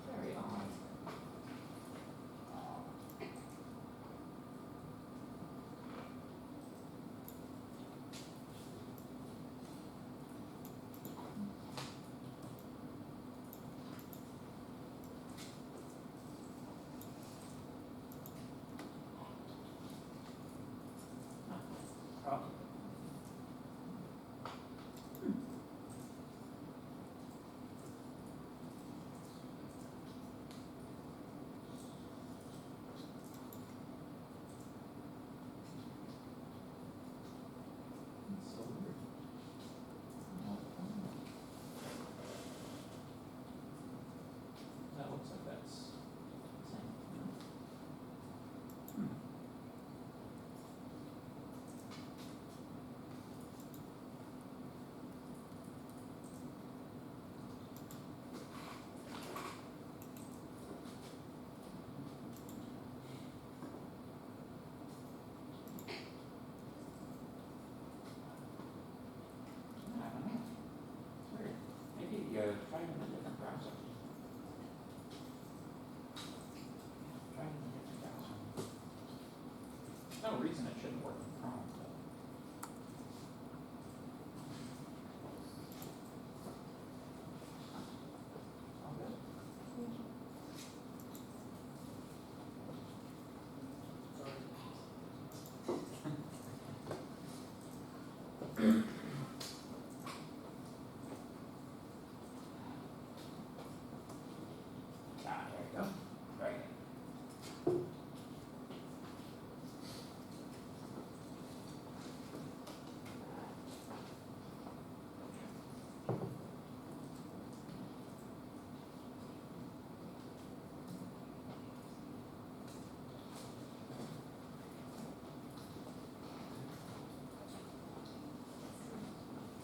Very odd. Probably. It's so weird. That looks like that's the same. no reason it shouldn't work in Chrome. All good. Ah, there you go. Very good.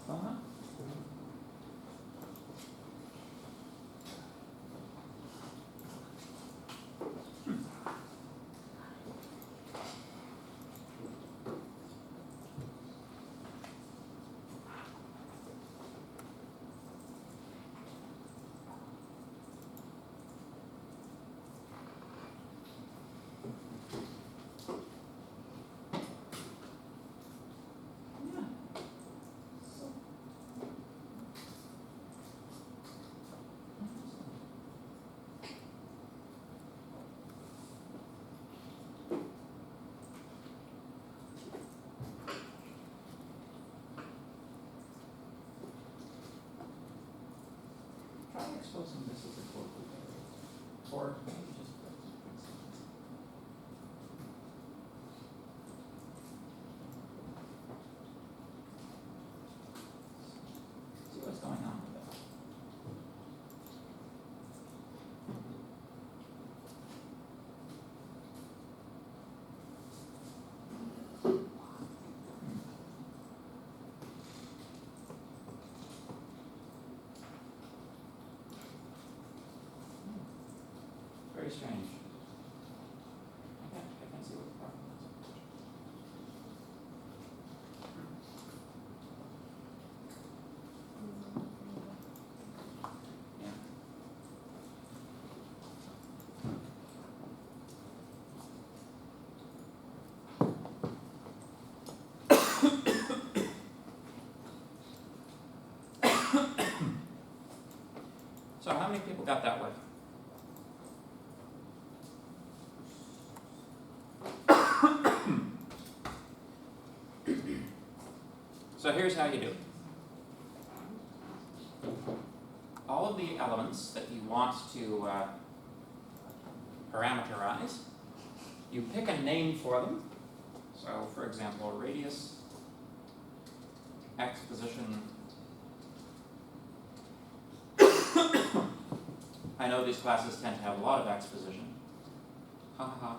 Uh-huh. Yeah. Try exposing this as a global variable, or maybe just see what's going on with it. Very strange. I can see what the problem is. Yeah. So how many people got that work? So here's how you do it. All of the elements that you want to parameterize, you pick a name for them. So for example, radius, x position. I know these classes tend to have a lot of exposition. Ha ha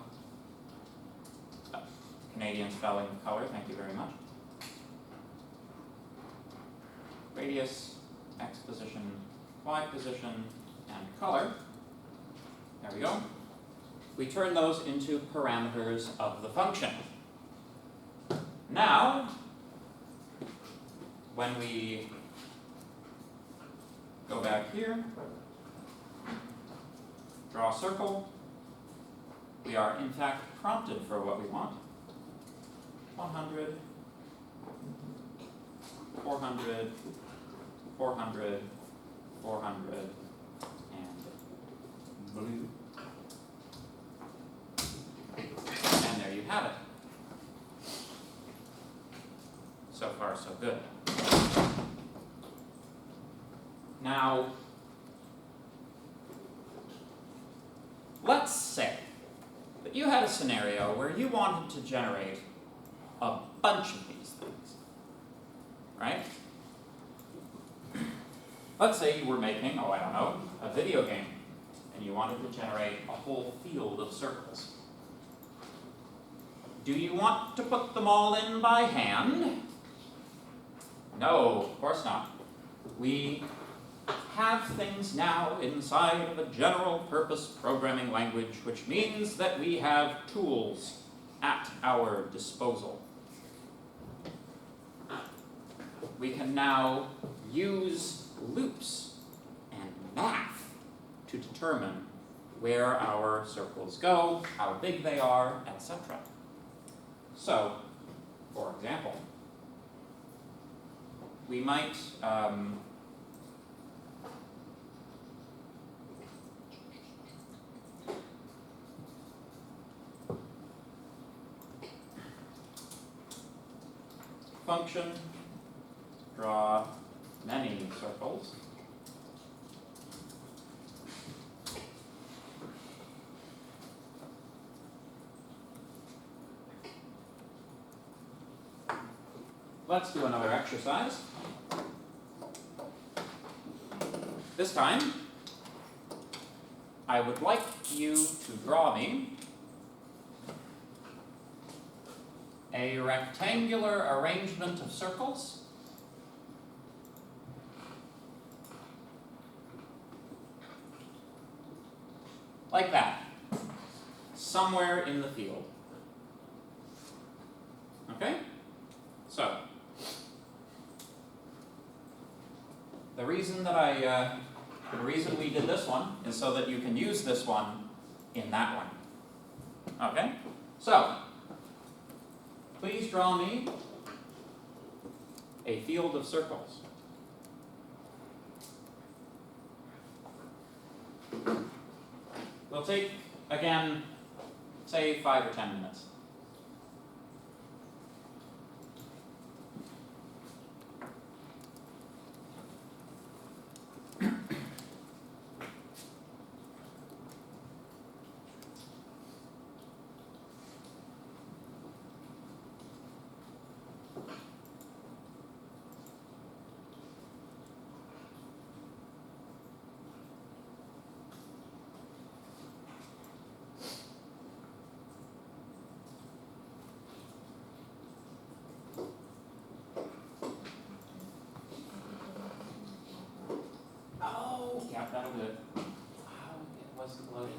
ha. Canadian spelling of color, thank you very much. Radius, x position, y position, and color. There we go. We turn those into parameters of the function. Now, when we go back here, draw a circle, we are in fact prompted for what we want. 100, 400, 400, 400, and blue. And there you have it. So far, so good. Now, let's say that you had a scenario where you wanted to generate a bunch of these things, right? Let's say you were making, oh, I don't know, a video game, and you wanted to generate a whole field of circles. Do you want to put them all in by hand? No, of course not. We have things now inside of a general purpose programming language, which means that we have tools at our disposal. We can now use loops and math to determine where our circles go, how big they are, etc. So, for example, we might function draw many circles. Let's do another exercise. This time, I would like you to draw me a rectangular arrangement of circles like that, somewhere in the field. Okay? So, the reason we did this one is so that you can use this one in that one. Okay? So, please draw me a field of circles. We'll take, again, say 5 or 10 minutes. Oh, yeah, that'll do it. Oh, it wasn't loading.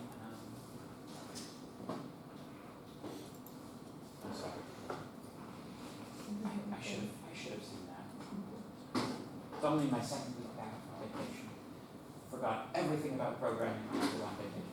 I'm sorry. I should have seen that. It's only my second week back from vacation. Forgot everything about programming when I was on vacation.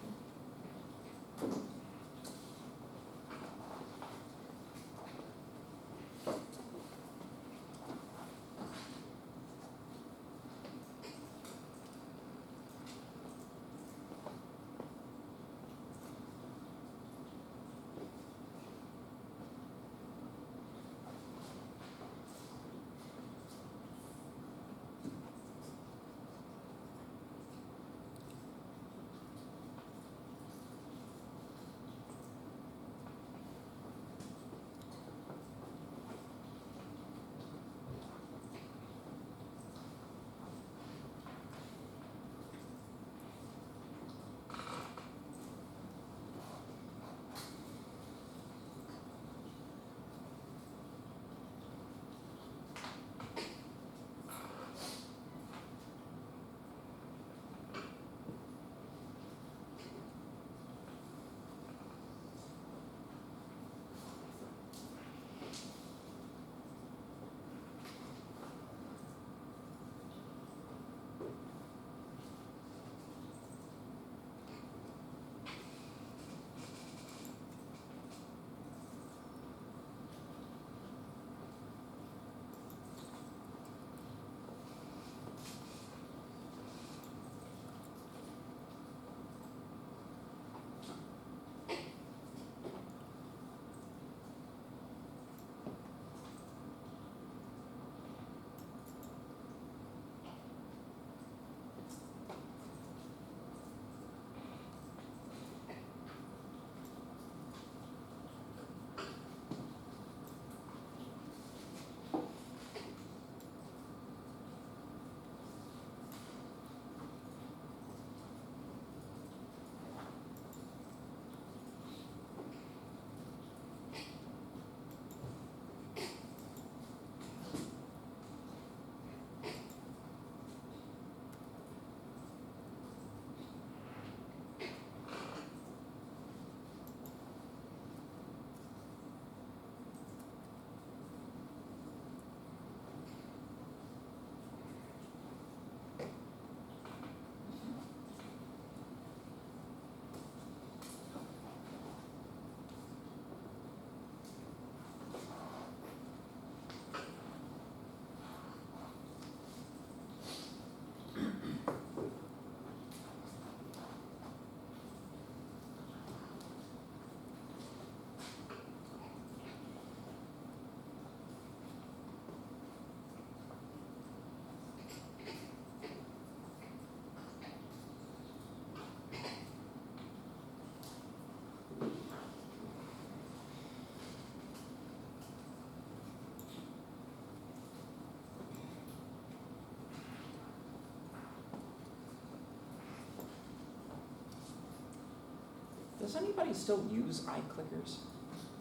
does anybody still use iClickers?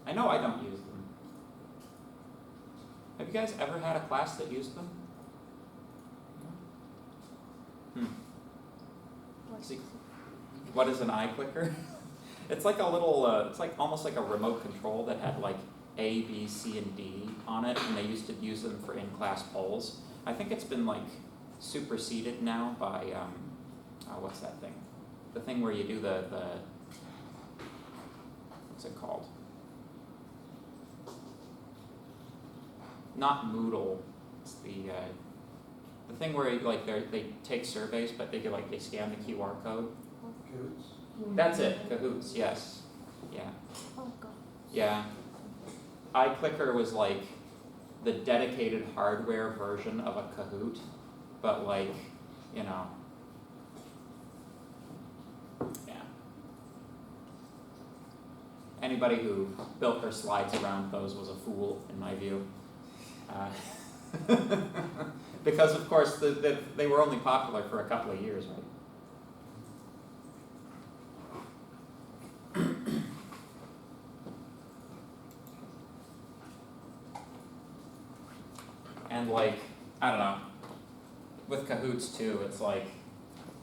I know I don't use them. Have you guys ever had a class that used them? See, what is an iClicker? It's like a little, it's like almost like a remote control that had like A, B, C, and D on it, and they used to use them for in-class polls. I think it's been like superseded now by, what's that thing? The thing where you do the what's it called? Not Moodle. It's the thing where like they take surveys, but they scan the QR code. Cahoots. That's it. Cahoots. Yes. Yeah. Oh god. Yeah. iClicker was like the dedicated hardware version of a Kahoot, but like, you know. Yeah. Anybody who built their slides around those was a fool, in my view. Because of course they were only popular for a couple of years, right? And like, I don't know, with Cahoots too, it's like,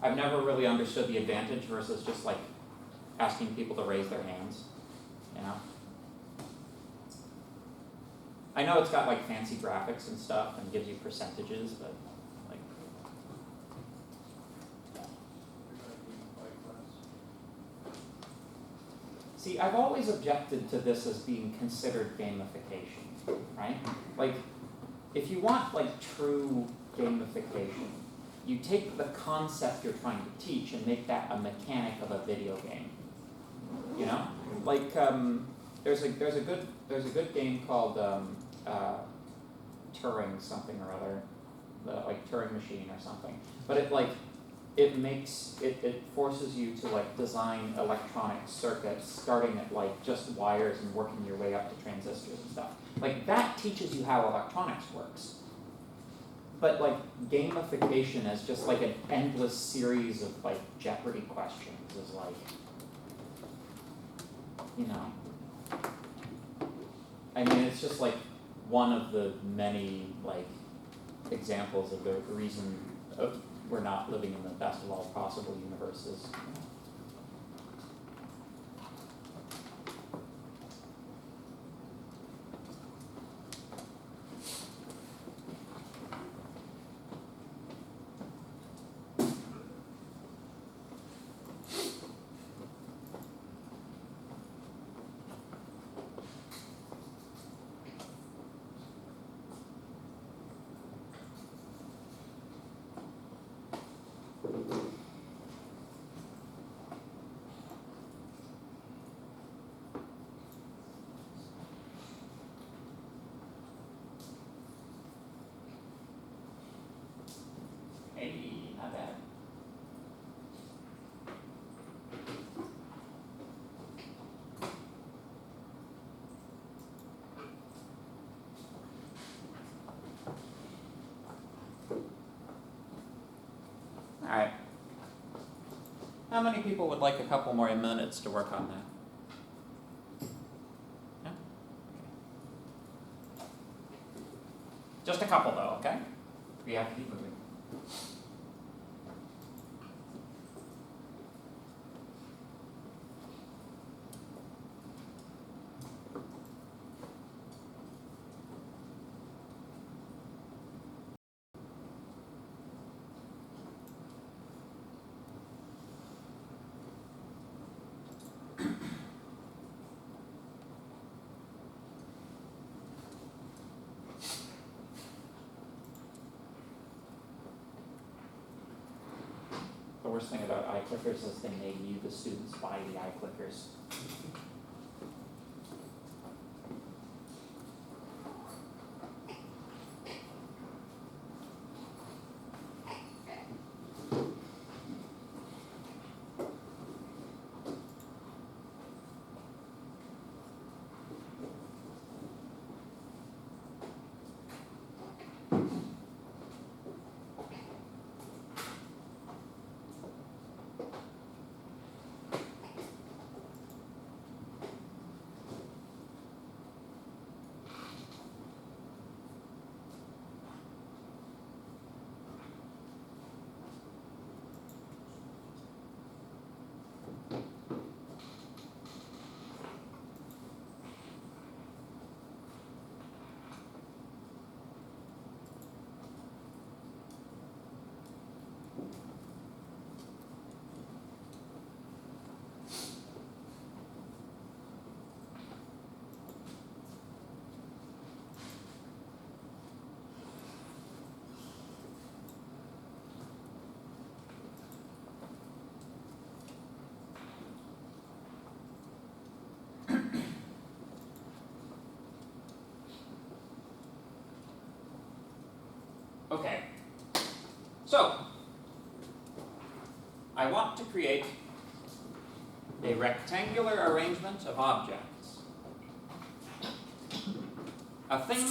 I've never really understood the advantage versus just like asking people to raise their hands, you know? I know it's got like fancy graphics and stuff and gives you percentages, but like, see, I've always objected to this as being considered gamification, right? Like, if you want like true gamification, you take the concept you're trying to teach and make that a mechanic of a video game. You know, like there's a good game called Turing something or other, like Turing Machine or something. But it forces you to like design electronic circuits starting at like just wires and working your way up to transistors and stuff. Like that teaches you how electronics works. But like gamification as just like an endless series of like Jeopardy questions is like, you know, I mean it's just like one of the many like examples of the reason we're not living in the best of all possible universes. Hey, not bad. All right. How many people would like a couple more minutes to work on that? Yeah? Okay. Just a couple though, okay? We have to keep moving. The worst thing about iClickers is they made you, the students, buy the iClickers. So, I want to create a rectangular arrangement of objects. A thing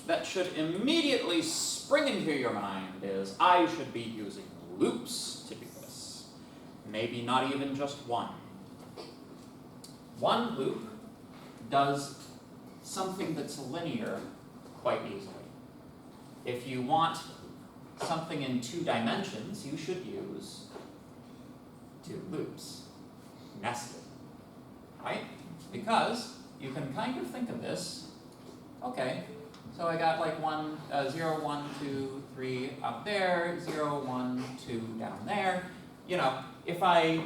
that should immediately spring into your mind is, I should be using loops to do this. Maybe not even just one. One loop does something that's linear quite easily. If you want something in 2 dimensions, you should use 2 loops, nested, right? Because you can kind of think of this, okay, so I got like 0, 1, 2, 3 up there, 0, 1, 2 down there. You know, if I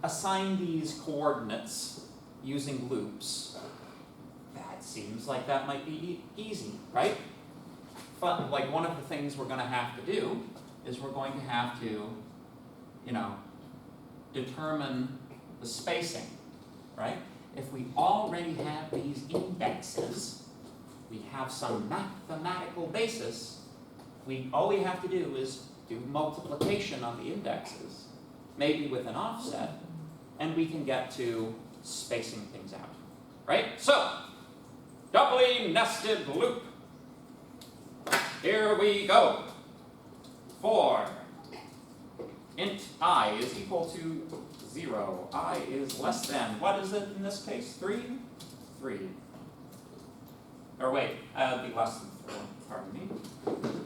assign these coordinates using loops, that seems like that might be easy, right? But like one of the things we're going to have to do is we're going to have to, you know, determine the spacing, right? If we already have these indexes, we have some mathematical basis, all we have to do is do multiplication on the indexes, maybe with an offset, and we can get to spacing things out, right? So, doubly nested loop. Here we go. For int I is equal to 0. I is less than, what is it in this case? 3? 3. Or wait, it'd be less than 4, pardon me.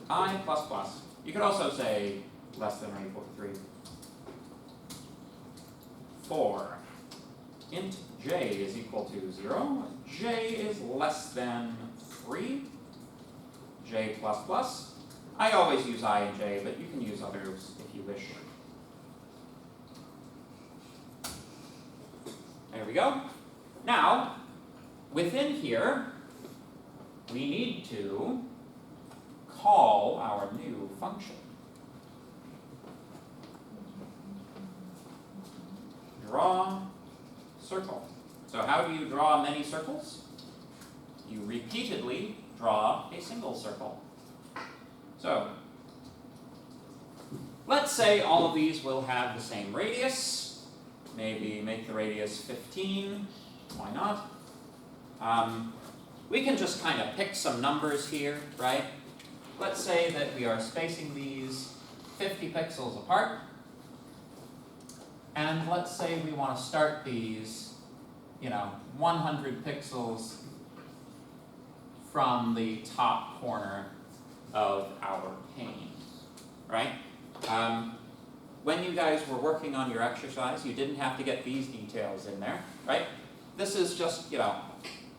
I plus plus. You could also say less than or equal to 3. For int j is equal to 0. J is less than 3. J plus plus. I always use I and j, but you can use others if you wish. There we go. Now, within here, we need to call our new function. Draw circle. So how do you draw many circles? You repeatedly draw a single circle. So, let's say all of these will have the same radius. Maybe make the radius 15. Why not? We can just kind of pick some numbers here, right? Let's say that we are spacing these 50 pixels apart. And let's say we want to start these, 100 pixels from the top corner of our pane, right? When you guys were working on your exercise, you didn't have to get these details in there, right? This is just,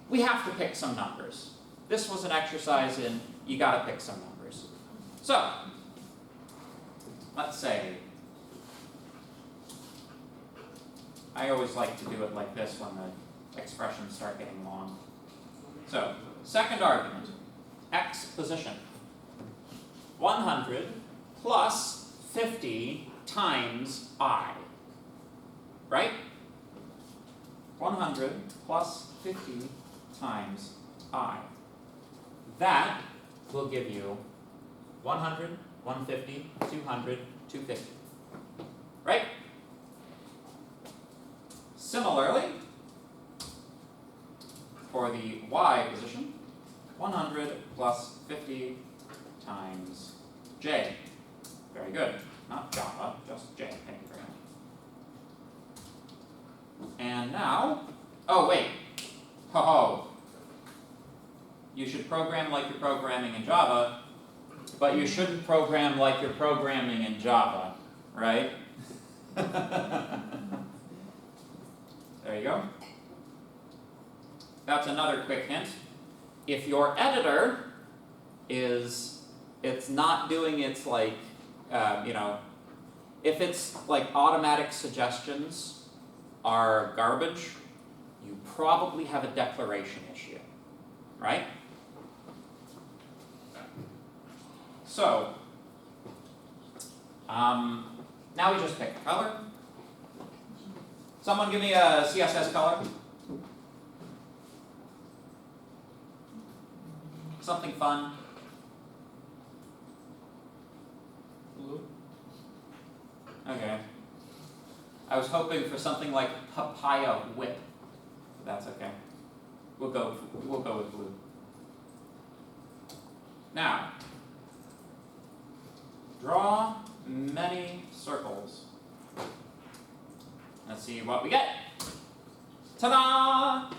we have to pick some numbers. This was an exercise in, you gotta pick some numbers. So, let's say, I always like to do it like this when the expressions start getting long. So, second argument, x position. 100 plus 50 times I, right? 100 plus 50 times I. That will give you 100, 150, 200, 250, right? Similarly, for the y position, 100 plus 50 times j. Very good. Not Java, just j. Thank you very much. And now, oh wait, ho-ho. You should program like you're programming in Java, but you shouldn't program like you're programming in Java, right? There you go. That's another quick hint. If your editor it's not doing its if it's like automatic suggestions are garbage, you probably have a declaration issue, right? So, now we just pick a color. Someone give me a CSS color. Something fun. Blue. Okay. I was hoping for something like papaya whip. But that's okay. We'll go with blue. Now, draw many circles. Let's see what we get. Ta-da!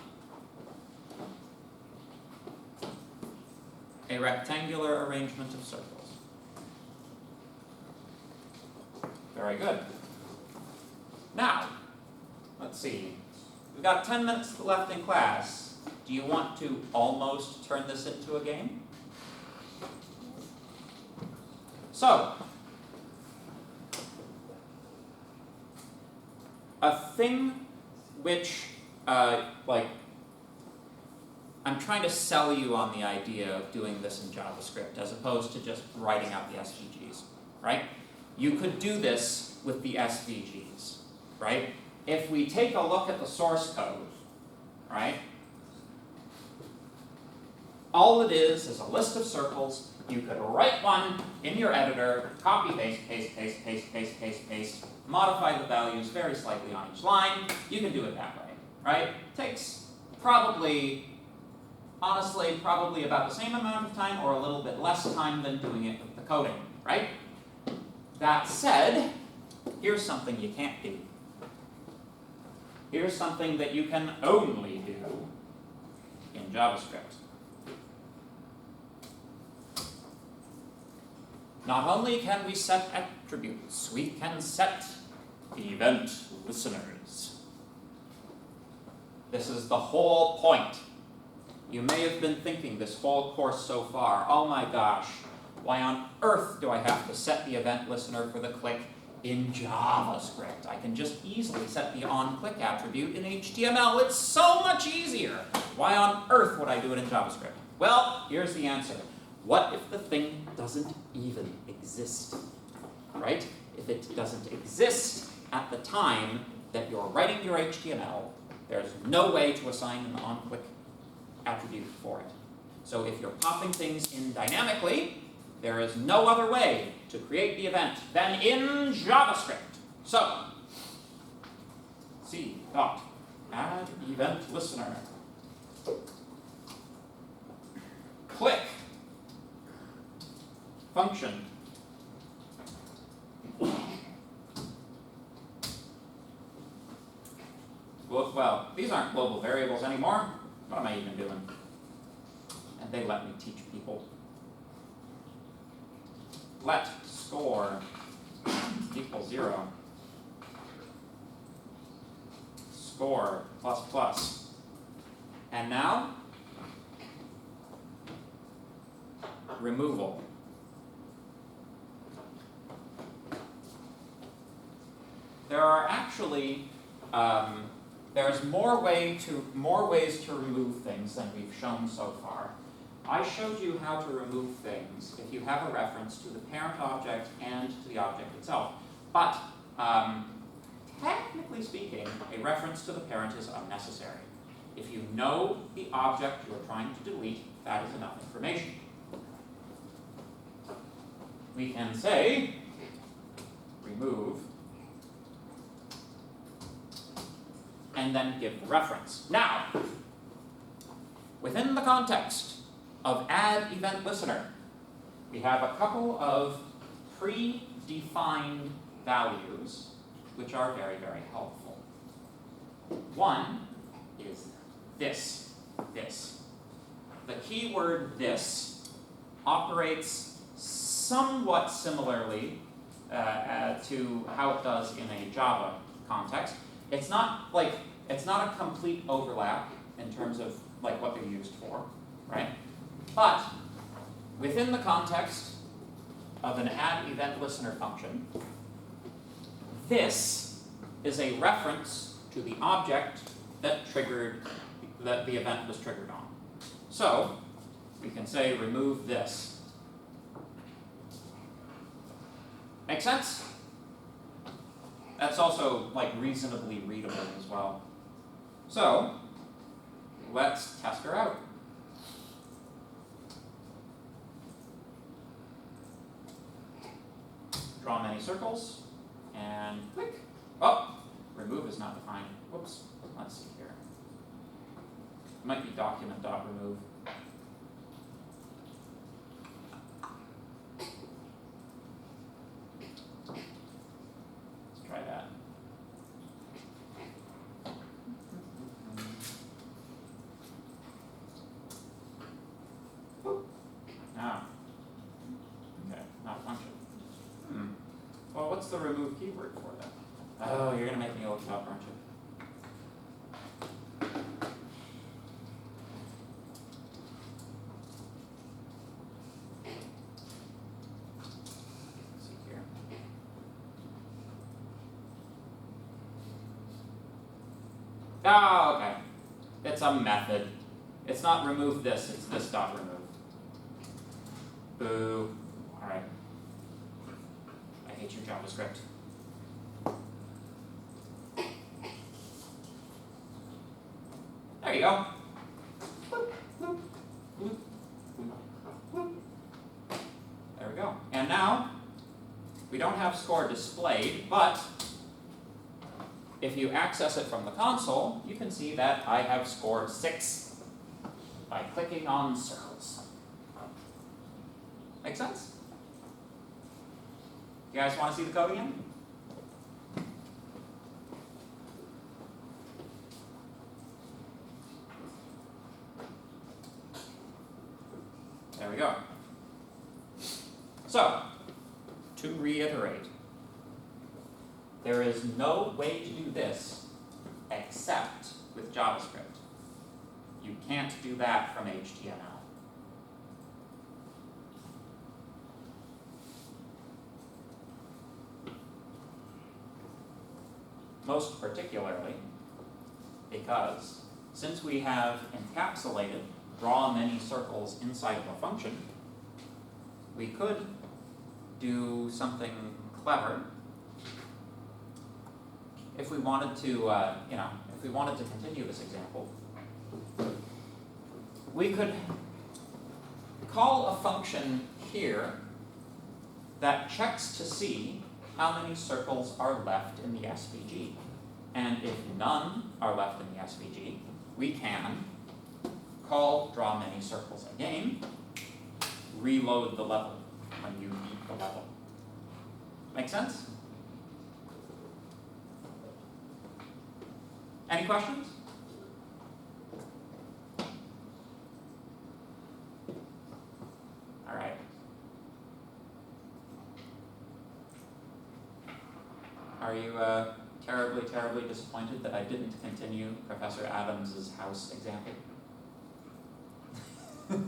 A rectangular arrangement of circles. Very good. Now, let's see. We've got 10 minutes left in class. Do you want to almost turn this into a game? So, a thing which, I'm trying to sell you on the idea of doing this in JavaScript as opposed to just writing out the SVGs, right? You could do this with the SVGs, right? If we take a look at the source code, right? All it is a list of circles. You could write one in your editor, copy, paste, modify the values very slightly on each line. You can do it that way, right? Takes honestly, probably about the same amount of time or a little bit less time than doing it with the coding, right? That said, here's something you can't do. Here's something that you can only do in JavaScript. Not only can we set attributes, we can set event listeners. This is the whole point. You may have been thinking this whole course so far, oh my gosh, why on earth do I have to set the event listener for the click in JavaScript? I can just easily set the onClick attribute in HTML. It's so much easier. Why on earth would I do it in JavaScript? Well, here's the answer. What if the thing doesn't even exist, right? If it doesn't exist at the time that you're writing your HTML, there's no way to assign an onClick attribute for it. So if you're popping things in dynamically, there is no other way to create the event than in JavaScript. So, add event listener. Click function. Well, these aren't global variables anymore. What am I even doing? And they let me teach people. Let score equal 0. Score ++. And now, removal. There are actually there's more ways to remove things than we've shown so far. I showed you how to remove things if you have a reference to the parent object and to the object itself. But technically speaking, a reference to the parent is unnecessary. If you know the object you're trying to delete, that is enough information. We can say remove and then give the reference. Now, within the context of add event listener, we have a couple of predefined values which are very, very helpful. One is this. The keyword this operates somewhat similarly to how it does in a Java context. It's not a complete overlap in terms of like what they're used for, right? But within the context of an add event listener function, this is a reference to the object that the event was triggered on. So we can say remove this. Make sense? That's also like reasonably readable as well. So let's test her out. Draw many circles and click. Oh, remove is not defined. Whoops. Let's see here. It might be document.remove. Let's try that. Now, okay, not a function. Well, what's the remove keyword for that? Oh, you're gonna make me look it up, aren't you? Let's see here. Oh, okay. It's a method. It's not remove this, it's this dot remove. Boo. Alright. I hate you, JavaScript. There you go. There we go. And now, we don't have score displayed, but if you access it from the console, you can see that I have scored 6 by clicking on circles. Make sense? You guys want to see the code again? There we go. So, to reiterate, there is no way to do this except with JavaScript. You can't do that from HTML. Most particularly because since we have encapsulated draw many circles inside of a function, we could do something clever if we wanted to, if we wanted to continue this example. We could call a function here that checks to see how many circles are left in the SVG. And if none are left in the SVG, we can call draw many circles again, reload the level when you beat the level. Make sense? Any questions? All right. Are you terribly, terribly disappointed that I didn't continue Professor Adams's house example? Okay.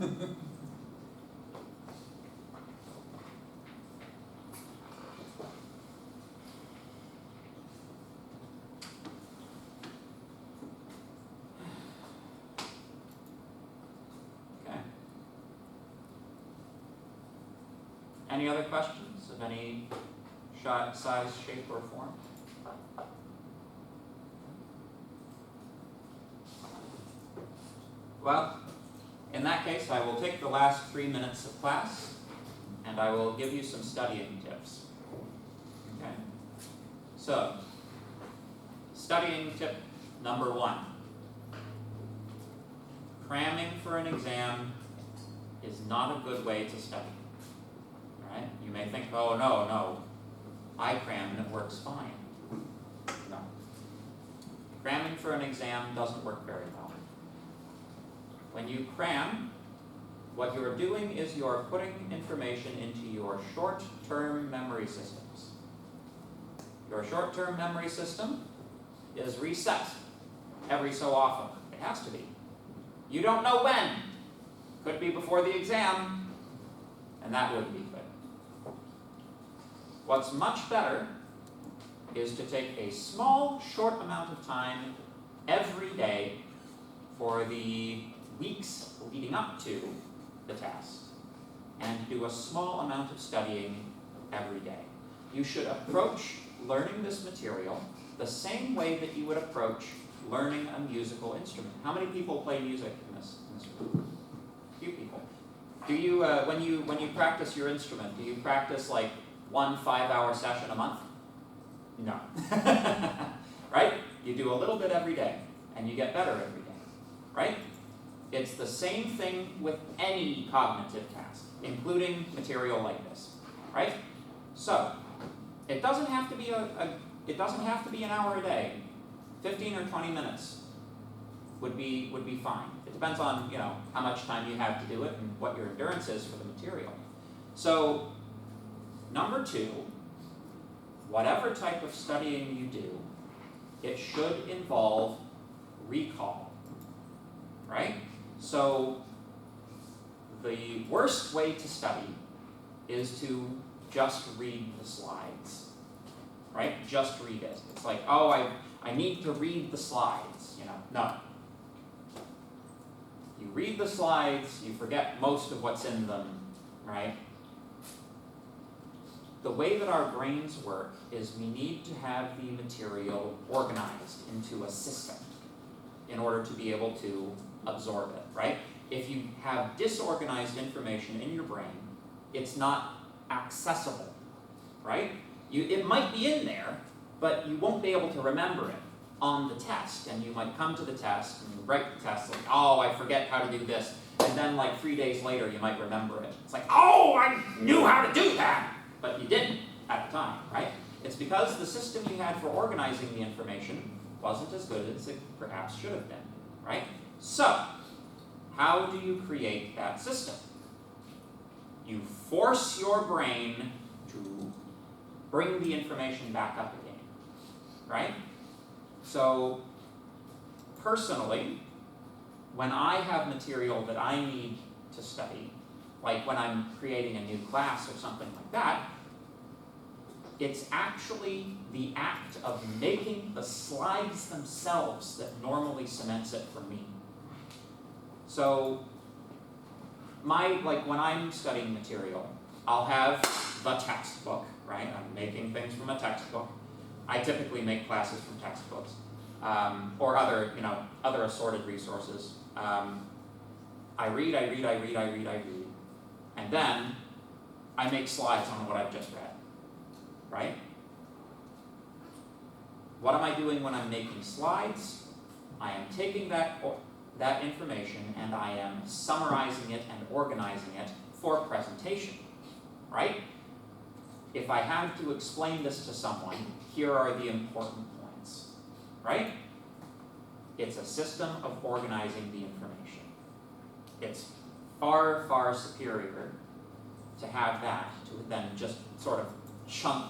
Any other questions of any size, shape, or form? Well, in that case, I will take the last 3 minutes of class and I will give you some studying tips. Okay? So, studying tip number 1. Cramming for an exam is not a good way to study. Right? You may think, oh no, I cram and it works fine. No. Cramming for an exam doesn't work very well. When you cram, what you're doing is you're putting information into your short-term memory systems. Your short-term memory system is reset every so often. It has to be. You don't know when. Could be before the exam, and that wouldn't be good. What's much better is to take a small, short amount of time every day for the weeks leading up to the test, and do a small amount of studying every day. You should approach learning this material the same way that you would approach learning a musical instrument. How many people play music in this room? Few people. Do you, when you practice your instrument, do you practice like 1 5-hour session a month? No. Right? You do a little bit every day, and you get better every day. Right? It's the same thing with any cognitive task, including material like this. Right? So, it doesn't have to be it doesn't have to be an hour a day. 15 or 20 minutes would be fine. It depends on, how much time you have to do it and what your endurance is for the material. So, number 2, whatever type of studying you do, it should involve recall, right? So, the worst way to study is to just read the slides, right? Just read it. It's like, oh, I need to read the slides, No. You read the slides, you forget most of what's in them, right? The way that our brains work is we need to have the material organized into a system in order to be able to absorb it, right? If you have disorganized information in your brain, it's not accessible, right? It might be in there, but you won't be able to remember it on the test, and you might come to the test and you write the test like, oh, I forget how to do this, and then like 3 days later you might remember it. It's like, oh, I knew how to do that, but you didn't at the time, right? It's because the system you had for organizing the information wasn't as good as it perhaps should have been, right? So, how do you create that system? You force your brain to bring the information back up again, right? So, personally, when I have material that I need to study, like when I'm creating a new class or something like that, it's actually the act of making the slides themselves that normally cements it for me. So, when I'm studying material, I'll have the textbook, right? I'm making things from a textbook. I typically make classes from textbooks, or other assorted resources. I read, and then I make slides on what I've just read, right? What am I doing when I'm making slides? I am taking that information and I am summarizing it and organizing it for presentation, right? If I have to explain this to someone, here are the important points, right? It's a system of organizing the information. It's far, far superior to have that, to then just sort of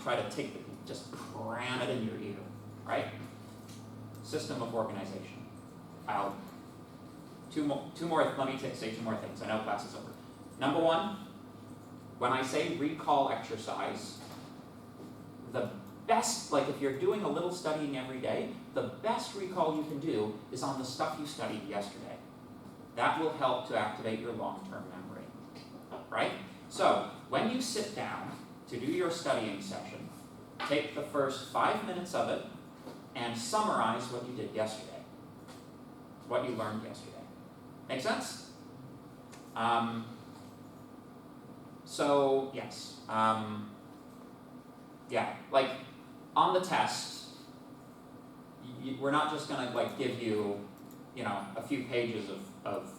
try to just cram it in your ear, right? System of organization. Let me say two more things. I know class is over. Number 1, when I say recall exercise, the best, if you're doing a little studying every day, the best recall you can do is on the stuff you studied yesterday. That will help to activate your long-term memory, right? So, when you sit down to do your studying session, take the first 5 minutes of it and summarize what you did yesterday, what you learned yesterday. Make sense? So, yes. On the test, we're not just going to give you, a few pages of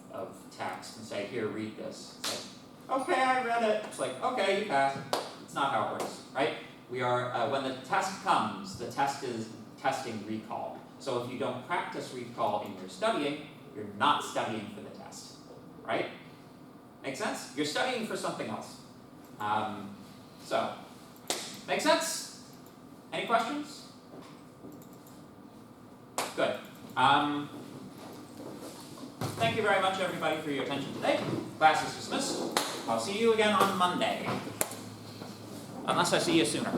text and say, here, read this. It's like, okay, I read it. It's like, okay, you passed. It's not how it works, right? We are, when the test comes, the test is testing recall. So if you don't practice recall in your studying, you're not studying for the test, right? Make sense? You're studying for something else. Make sense? Any questions? Good. Thank you very much, everybody, for your attention today. Class is dismissed. I'll see you again on Monday. Unless I see you sooner.